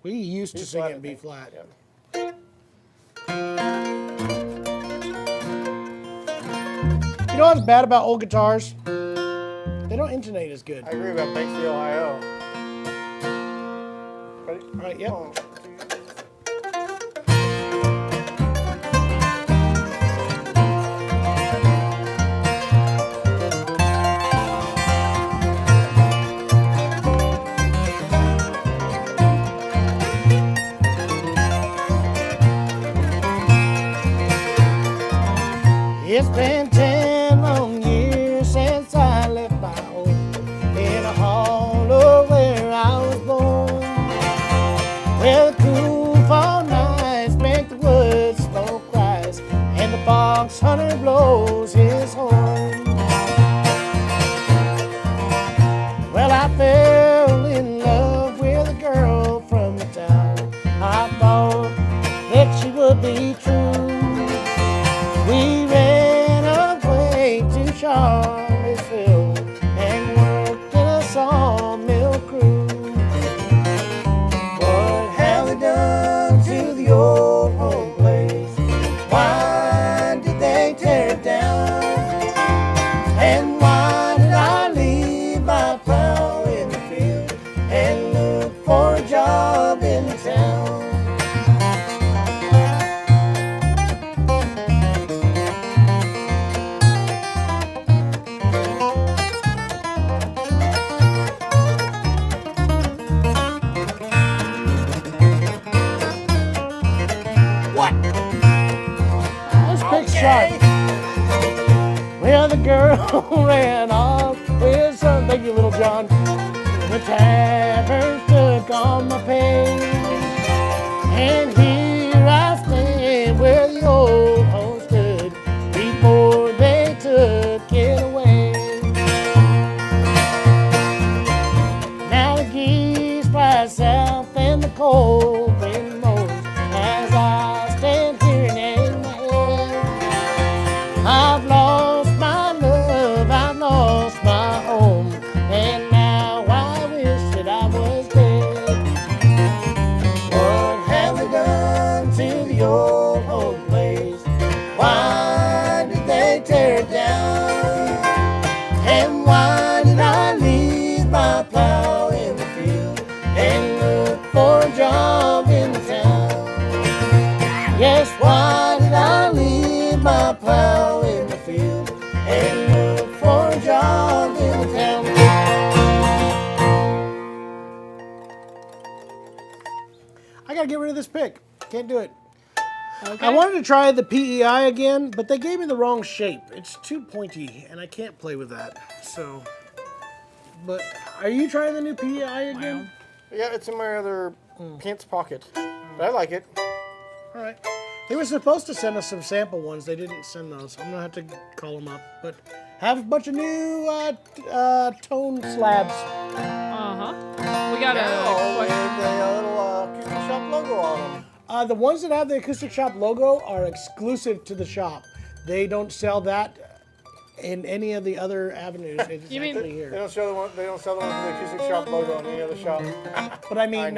We used to B sing flat, it in I B think. flat. Yep. You know what's bad about old guitars? They don't intonate as good. I agree about Banksy, Ohio. Ready? All right, yep. One, two. It's been 10 long years since I left my home in a hollow where I was born. Where the cool fall nights make the woods smoke rise and the fox hunter blows his horn. Well, I fell in love with a girl from the town. I Well, the girl ran off with some, thank you, Little John. The tavern took on my pain, and here I stand where the old home stood before they took it away. Now the geese fly south and the cold wind moans as I stand here in my head. I've lost my love, I've lost my home, and now I wish that I was dead. What have they done to the old home place? Why did they tear it down? And why did I leave my plow in the field and look for a job in the town? Yes, why did I leave my plow in the field and look for a job in the town? I gotta get rid of this pick. Can't do it. Okay. I wanted to try the PEI again, but they gave me the wrong shape. It's too pointy, and I can't play with that. So, but are you trying the new PEI again? Yeah, it's in my other pants pocket. But I like it. All right. They were supposed to send us some sample ones. They didn't send those. I'm gonna have to call them up. But have a bunch of new tone slabs. We got a question. The little Acoustic Shop logo on them. The ones that have the Acoustic Shop logo are exclusive to the shop. They don't sell that in any of the other avenues. It's You mean- actually They here. don't sell the one. They don't sell the one with the Acoustic Shop logo on any other shop. But I mean,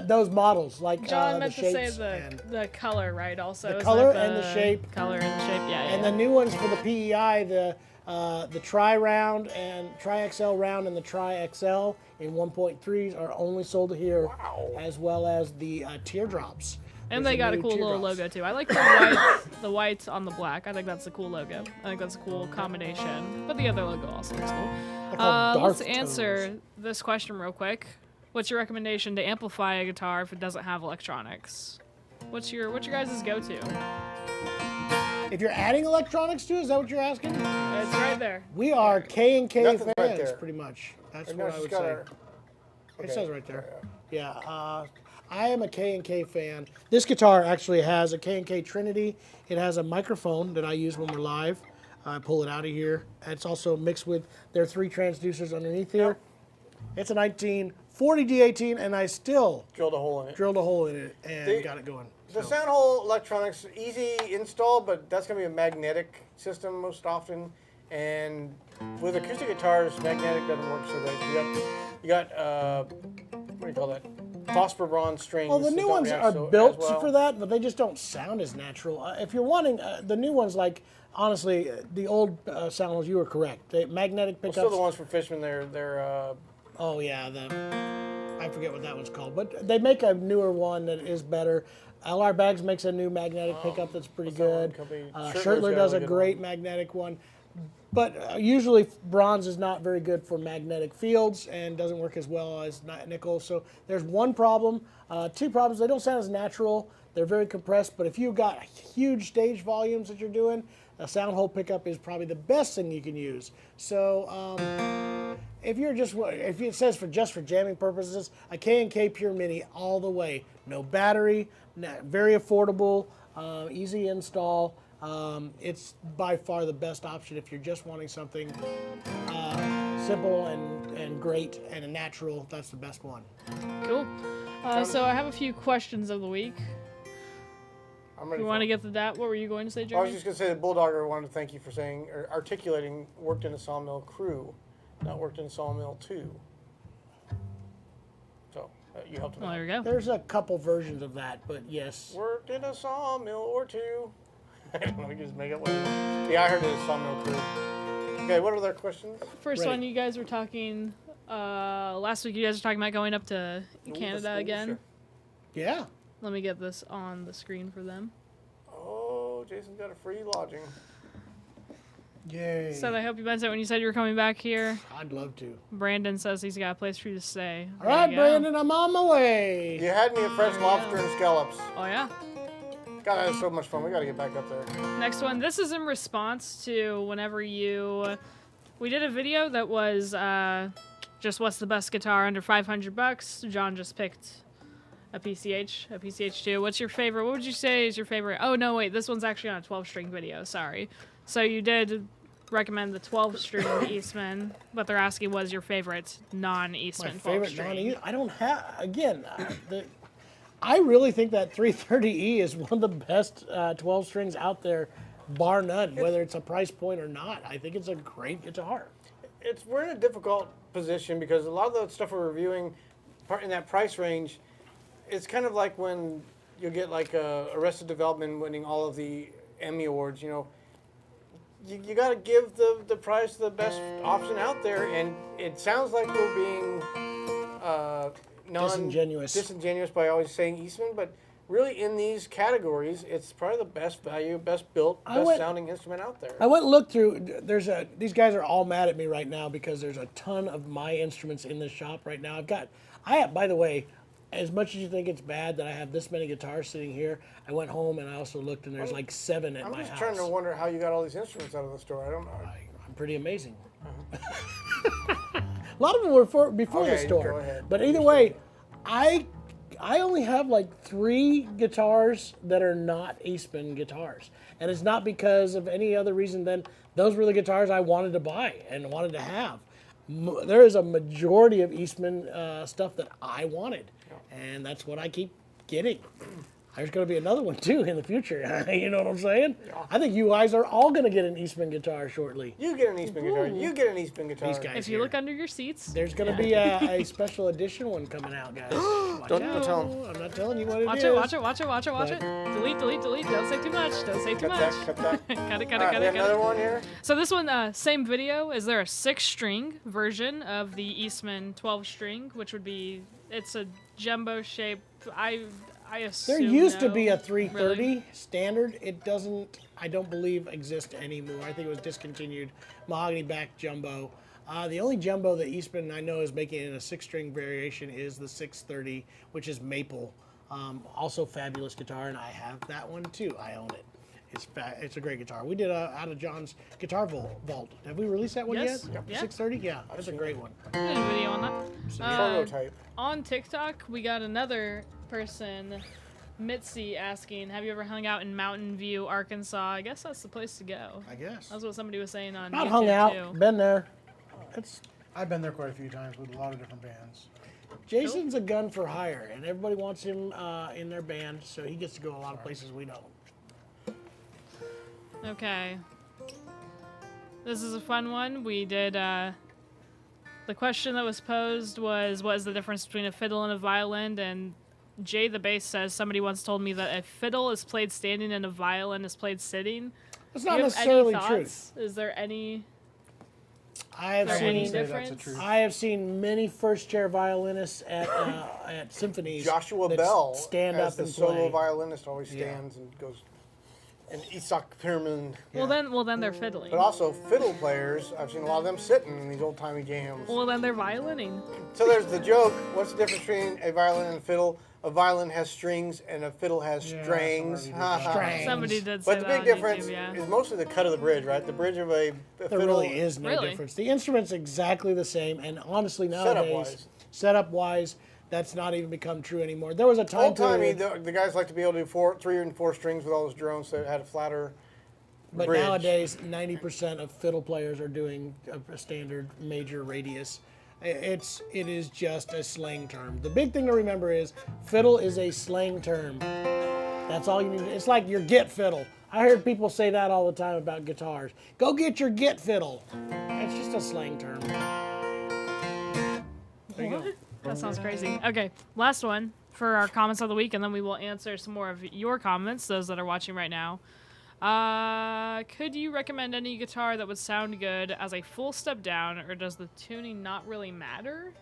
those models like John the meant to say shapes and the color, right? Also, The isn't color that and the shape. Color and the shape, yeah. and the new ones for the PEI, the Tri Round and Tri XL Round and the Tri XL in 1.3s are only sold here, as well as the teardrops. And There's they got a new cool little teardrops. logo too. I like the white on the black. I think that's a cool logo. I think that's a cool combination. But the other logo also looks cool. called Let's Darth answer this question real quick. What's your recommendation to amplify a guitar if it doesn't have electronics? What's your guys' go-to? If you're adding electronics to it, is that what you're asking? It's right there. We are K and K Nothing's fans, right there. pretty much. That's No, what I she's would got say. her. It says right there. Yeah, I am a K&K fan. This guitar actually has a K&K Trinity. It has a microphone that I use when we're live. I pull it out of here. It's also mixed with their 3 transducers underneath here. It's a 1940 D18, and I still Drilled a hole in it. drilled a hole in it and The- got it going. The So, sound hole electronics, easy install, but that's going to be a magnetic system most often. And with acoustic guitars, magnetic doesn't work so great. You got what do you call that? Phosphor bronze strings. well, the that new don't ones react are so- as built well. for that, but they just don't sound as natural. If you're wanting the new ones, like honestly, the old sound holes, you were correct. The magnetic pickups. Still the ones from Fishman, they're Oh yeah, I forget what that one's called, but they make a newer one that is better. LR Bags makes a new magnetic pickup that's pretty what's that one good. company? Shirtler Shirtler's got does a a good great one. magnetic one, but usually bronze is not very good for magnetic fields and doesn't work as well as nickel. So there's one problem. 2 problems: they don't sound as natural. They're very compressed, but if you've got huge stage volumes that you're doing, a sound hole pickup is probably the best thing you can use. So if it says just for jamming purposes, a K&K Pure Mini all the way. No battery, very affordable, easy install. It's by far the best option if you're just wanting something simple and great and a natural. That's the best one. Cool. So I have a few questions of the week. I'm ready. You want to get to that? What were you going to say, I was Jeremy? just going to say that Bulldogger wanted to thank you for saying, or articulating, worked in a sawmill crew, not worked in a sawmill too. So you helped him Well, out. there we go. There's a couple versions of that, but yes. Worked in a sawmill or two. I don't know, we can just make up one. Yeah, I heard it was sawmill crew. Okay, what are their questions? First Ready. one, you guys were talking last week. You guys were talking about going up to Canada Sure. again. Yeah. Let me get this on the screen for them. Oh, Jason's got a free lodging. Yay. So I hope you meant it when you said you were coming back here. I'd love to. Brandon says he's got a place for you to stay. All There right, you go. Brandon, I'm on my way. You had me at fresh lobster and scallops. Oh yeah. God, that was so much fun. We got to get back up there. Next one. This is in response to whenever we did a video that was just what's the best guitar under $500. John just picked a PCH2. What's your favorite? What would you say is your favorite? Oh, no, wait. This one's actually on a 12-string video. Sorry. So you did recommend the 12-string Eastman, but they're asking what is your favorite non-Eastman 12-string? My favorite non-Eastman? I don't have, again, I really think that 330E is one of the best 12 strings out there, bar none, whether it's a price point or not. I think it's a great guitar. We're in a difficult position because a lot of the stuff we're reviewing in that price range, it's kind of like when you get like Arrested Development winning all of the Emmy Awards, you know. You got to give the price the best option out there, and it sounds like we're being disingenuous by always saying Eastman, but really in these categories, it's probably the best value, best built, best sounding instrument out there. I went and looked through. These guys are all mad at me right now because there's a ton of my instruments in the shop right now. By the way, as much as you think it's bad that I have this many guitars sitting here, I went home and I also looked and there's like 7 at my house. I'm just trying to wonder how you got all these instruments out of the store. I don't know. I'm pretty amazing. A lot of them were before the store. Go ahead. But either way, I only have like 3 guitars that are not Eastman guitars. And it's not because of any other reason than those were the guitars I wanted to buy and wanted to have. There is a majority of Eastman stuff that I wanted. And that's what I keep getting. There's going to be another one, too, in the future. You know what I'm saying? Yeah. I think you guys are all going to get an Eastman guitar shortly. You get an Eastman guitar. You get an Eastman guitar. These guys if you look under your seats. There's going to be a special edition one coming out, guys. Don't tell them. I'm not telling you what it Watch is. Watch it. Delete. Don't say too much. Cut that. Cut it. Another one here? So this one, same video. Is there a 6-string version of the Eastman 12-string, which would be, it's a jumbo shape. I assume there used to be a 330 really? standard. It doesn't, I don't believe, exist anymore. I think it was discontinued. Mahogany back jumbo. The only jumbo that Eastman I know is making in a 6-string variation is the 630, which is maple. Also fabulous guitar, and I have that one too. I own it. It's a great guitar. We did out of John's guitar vault. Have we released that one Yes. yet? Yep. Yeah. 630? Yeah, that's a great one. We did a video on that. Prototype. On TikTok, we got another person, Mitzi, asking, have you ever hung out in Mountain View, Arkansas? I guess that's the place to go. I guess. That's what somebody was saying on Not YouTube, hung out, too. been there. I've been there quite a few times with a lot of different bands. Jason's a gun for hire, and everybody wants him in their band, so he gets to go a lot of places we don't. Okay. This is a fun one. We did, the question that was posed was, what is the difference between a fiddle and a violin? And Jay the bass says, somebody once told me that a fiddle is played standing and a violin is played sitting. That's Do not you have necessarily any true. thoughts? Is there any... I have Is there any seen difference? I have seen many first-chair violinists at symphonies. Joshua that Bell, stand as up the and solo play. violinist, always stands and goes. And Isak Perman. Well, then they're fiddling. But also fiddle players, I've seen a lot of them sitting in these old-timey jams. Well, then they're violining. So there's the joke. What's the difference between a violin and a fiddle? A violin has strings and a fiddle has strings. Strings. Somebody did say But the that big on difference YouTube, yeah. is mostly the cut of the bridge, right? The bridge of a There fiddle. really is no Really? difference. The instrument's exactly the same, and honestly nowadays, setup-wise, that's not even become true anymore. There was a time Old-timey, period, the guys like to be able to do 3 and 4 strings with all those drones, so it had a flatter but bridge. nowadays 90% of fiddle players are doing a standard major radius. It is just a slang term. The big thing to remember is fiddle is a slang term. That's all you need. It's like your get fiddle. I heard people say that all the time about guitars. Go get your get fiddle. It's just a slang term. There you go. That sounds crazy. Okay, last one for our comments of the week, and then we will answer some more of your comments, those that are watching right now. Could you recommend any guitar that would sound good as a full step down, or does the tuning not really matter?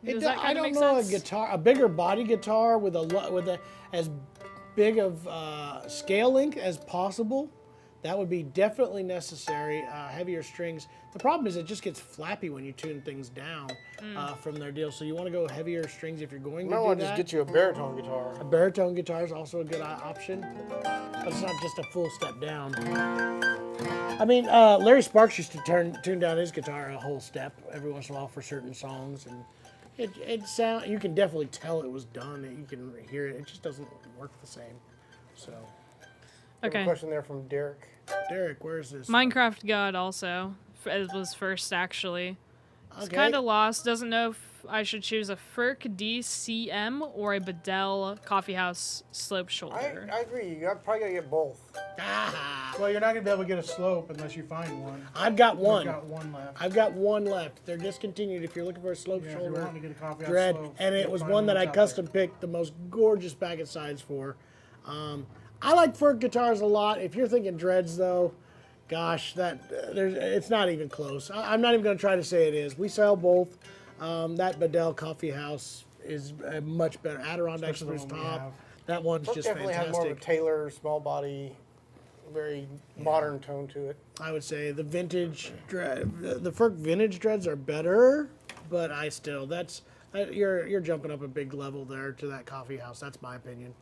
Does that I kind of don't make know sense? a bigger body guitar with a as big of scale length as possible. that would be definitely necessary. Heavier strings. The problem is it just gets flappy when you tune things down from their deal. So you want to go heavier strings if you're going to You might do want to that. just get you a baritone guitar. A baritone guitar is also a good option, but it's not just a full step down. I mean, Larry Sparks used to tune down his guitar a whole step every once in a while for certain songs, and it sound. You can definitely tell it was done. You can hear it. It just doesn't work the same. So, I have a Okay. question there from Derek. Derek, where is this? Minecraft God also. It was first, actually. It's Okay. kind of lost. Doesn't know if I should choose a Firk DCM or a Bedell Coffeehouse Slope Shoulder. I agree. You probably got to get both. Ah, Well, you're not gonna be able to get a slope unless you find one. I've got one. We've got one left. I've got one left. They're discontinued. If you're looking for a slope Yeah, if you're shoulder, wanting to get a coffee house dread, slope, and it you'll was find one that I that's out there. custom picked the most gorgeous back and sides for. I like Firk guitars a lot. If you're thinking dreads, though, gosh, it's not even close. I'm not even going to try to say it is. We sell both. That Bedell Coffee House is much better. Adirondack Especially the Spruce one we top. have. That one's Firk just definitely has more of a fantastic. Taylor, small body, very modern tone to it. I would say the vintage, the Firk vintage dreads are better, but you're jumping up a big level there to that coffee house. That's my opinion.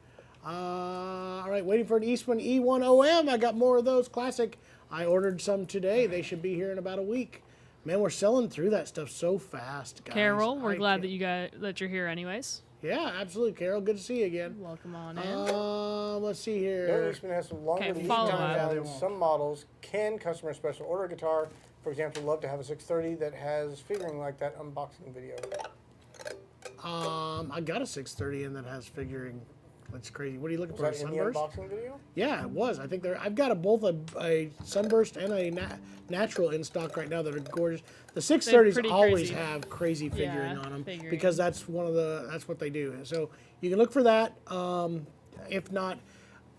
All right, waiting for an Eastman E1OM. I got more of those classic. I ordered some today. They should be here in about a week. Man, we're selling through that stuff so fast, guys. Carol, we're I glad can't- that you're here anyways. Yeah, absolutely, Carol. Good to see you again. Welcome on in. Let's see No, here. Eastman has some longer Okay, lead follow times up. on some models. Can customer special order a guitar? For example, love to have a 630 that has figuring like that unboxing video. I got a 630 in that has figuring. That's crazy. What are you looking Was for? A that in the sunburst? unboxing video? Yeah, it was. I think I've got both a sunburst and a natural in stock right now that are gorgeous. The 630s pretty always crazy. have crazy figuring Yeah, on them figuring. because that's what they do. So you can look for that. If not,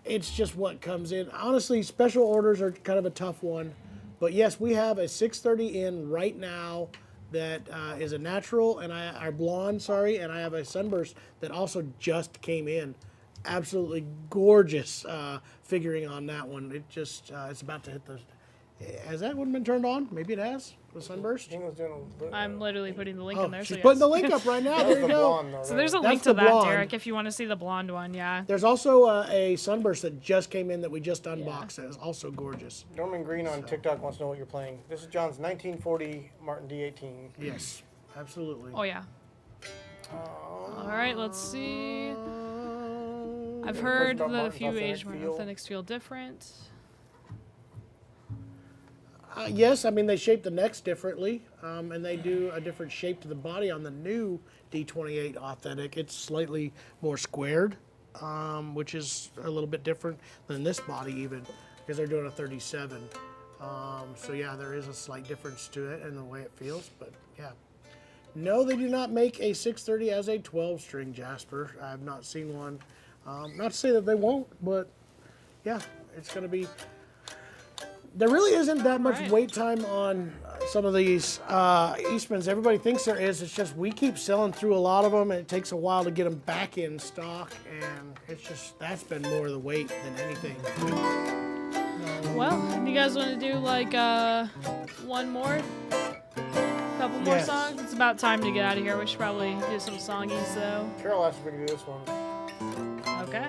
it's just what comes in. Honestly, special orders are kind of a tough one, but yes, we have a 630 in right now that is a natural and are blonde. Sorry, and I have a sunburst that also just came in. Absolutely gorgeous figuring on that one. It just it's about to hit the. Has that one been turned on? Maybe it has. The sunburst. Jingle's doing a I'm literally putting the link Oh, in there. she's so putting yes. the link up right now. That was There you the go. blonde, though, So there's a right? link That's to the that, blonde. Derek, if you want to see the blonde one. Yeah. There's also a sunburst that just came in that we just unboxed. That is also gorgeous. Norman Green on TikTok wants to know what you're playing. This is John's 1940 Martin D18. Yes, absolutely. Oh yeah. All right, let's see. I've Any heard questions about that a Martin's few authentic aged feel? authentics feel different. Yes, I mean they shape the necks differently, and they do a different shape to the body on the new D28 Authentic. It's slightly more squared, which is a little bit different than this body even, because they're doing a 37. So yeah, there is a slight difference to it and the way it feels, but yeah. No, they do not make a 630 as a 12-string Jasper. I have not seen one. Not to say that they won't, but yeah, it's going to be. There really isn't that much Right. wait time on some of these Eastmans. Everybody thinks there is. It's just we keep selling through a lot of them, and it takes a while to get them back in stock. And it's just that's been more of the wait than anything. Well, you guys want to do like one more? Couple more Yes. songs? It's about time to get out of here. We should probably do some songies though. Carol asked if we could do this one. Okay.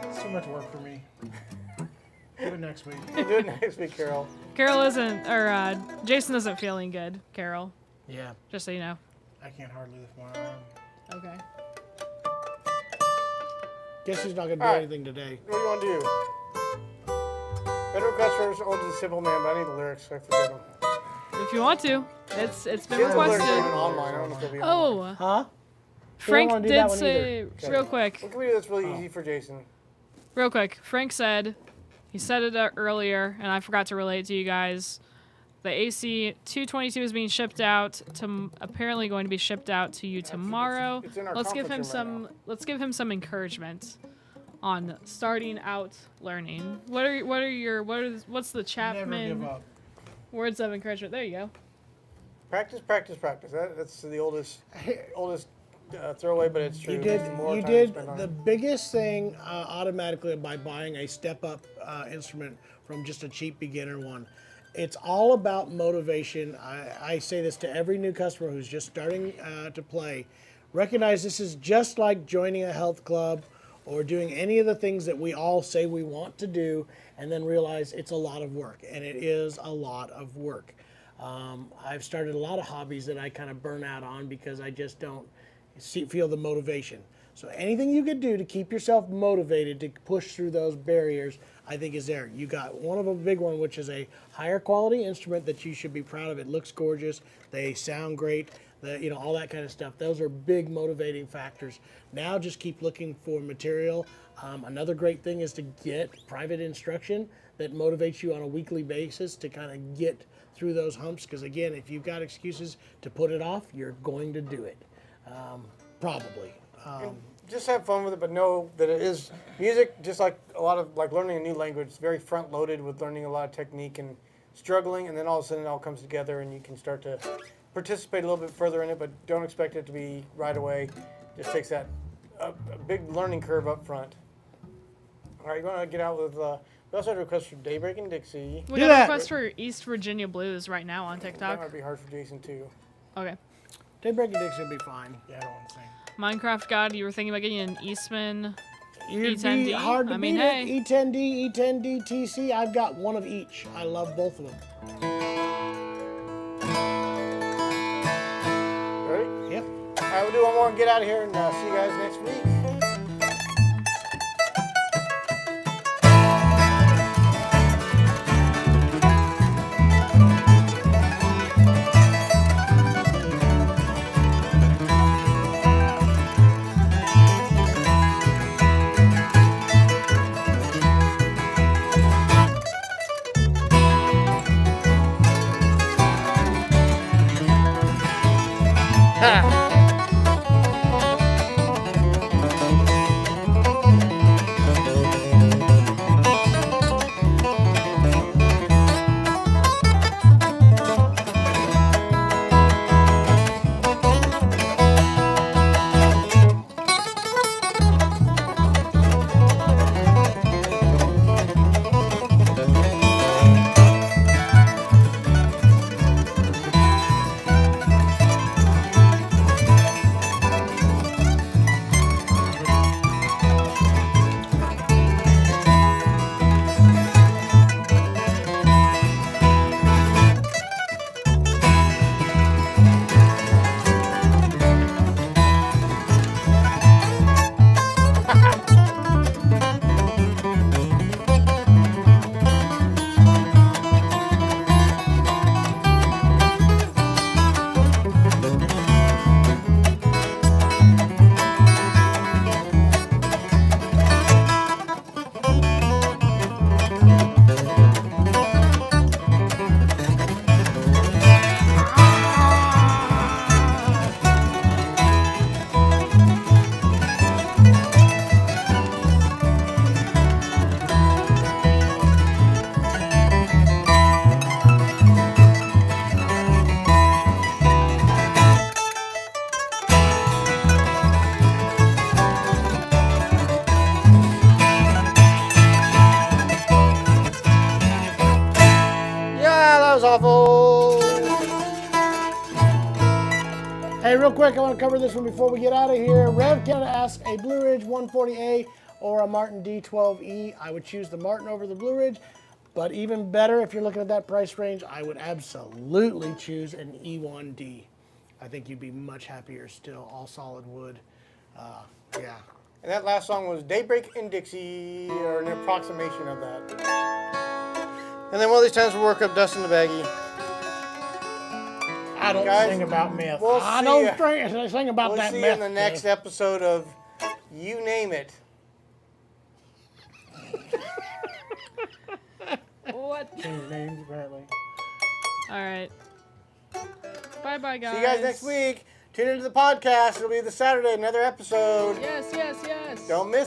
It's too much work for me. Do it next week. We'll do it next week, Carol. Carol isn't, or Jason isn't feeling good. Carol, Yeah. just so you know. I can't hardly lift my arm. Okay. Guess he's not gonna do All right. anything today. What do you want to do? Better request for Old is a Simple Man, but I need the lyrics, so I forget them. If you want to, it's been Get the lyrics requested. even online. I don't know if they'll be online. Oh, Huh? Frank wanna do that did one say real quick. What can we do that's really easy for Jason? Real quick, Frank said, he said it earlier, and I forgot to relate to you guys. The AC 222 is being shipped out to, apparently going to be shipped out to you tomorrow. it's in our Let's give him conference room right let's give him some encouragement on starting out learning. What's the Never Chapman give up. words of encouragement? There you go. Practice, practice, practice. That's the oldest throwaway, but it's true. You did. The more You time did spent on the it. biggest thing automatically by buying a step-up instrument from just a cheap beginner one. It's all about motivation. I say this to every new customer who's just starting to play. Recognize this is just like joining a health club or doing any of the things that we all say we want to do, and then realize it's a lot of work, and it is a lot of work. I've started a lot of hobbies that I kind of burn out on because I just don't feel the motivation. So anything you could do to keep yourself motivated to push through those barriers, I think is there. You got one of a big one, which is a higher quality instrument that you should be proud of. It looks gorgeous. They sound great. All that kind of stuff. Those are big motivating factors. Now just keep looking for material. Another great thing is to get private instruction that motivates you on a weekly basis to kind of get through those humps. Because again, if you've got excuses to put it off, you're going to do it. Probably. Just have fun with it, but know that it is music. Just like learning a new language, it's very front loaded with learning a lot of technique and struggling, and then all of a sudden it all comes together and you can start to participate a little bit further in it, but don't expect it to be right away. Just takes that a big learning curve up front. All right, you want to get out with. We also had a request for Daybreak and Dixie. We got a request for East Virginia Blues right now on That TikTok. might be hard for Jason too. Okay. Daybreak and Dixie will be fine. Yeah, I don't want to sing. Minecraft God, you were thinking about getting an Eastman It'd E10D? be hard to I mean, beat hey. it. E10D, E10D, TC. I've got one of each. I love both of them. Ready? Yep. All right, we'll do one more and get out of here, and see you guys next week. Hey, real quick, I want to cover this one before we get out of here. Rev Canada asked a Blue Ridge 140A or a Martin D12E. I would choose the Martin over the Blue Ridge, but even better, if you're looking at that price range, I would absolutely choose an E1D. I think you'd be much happier still, all solid wood. Yeah. And that last song was Daybreak and Dixie, or an approximation of that. And then one of these times we'll work up Dust in the Baggie. I don't Guys, sing about meth. we'll I see don't ya. sing about We'll that see you meth. in the next episode of You Name It. What? Change names, apparently. All right. Bye-bye, guys. See you guys next week. Tune into the podcast. It'll be this Saturday, another episode. Yes, yes, yes. Don't miss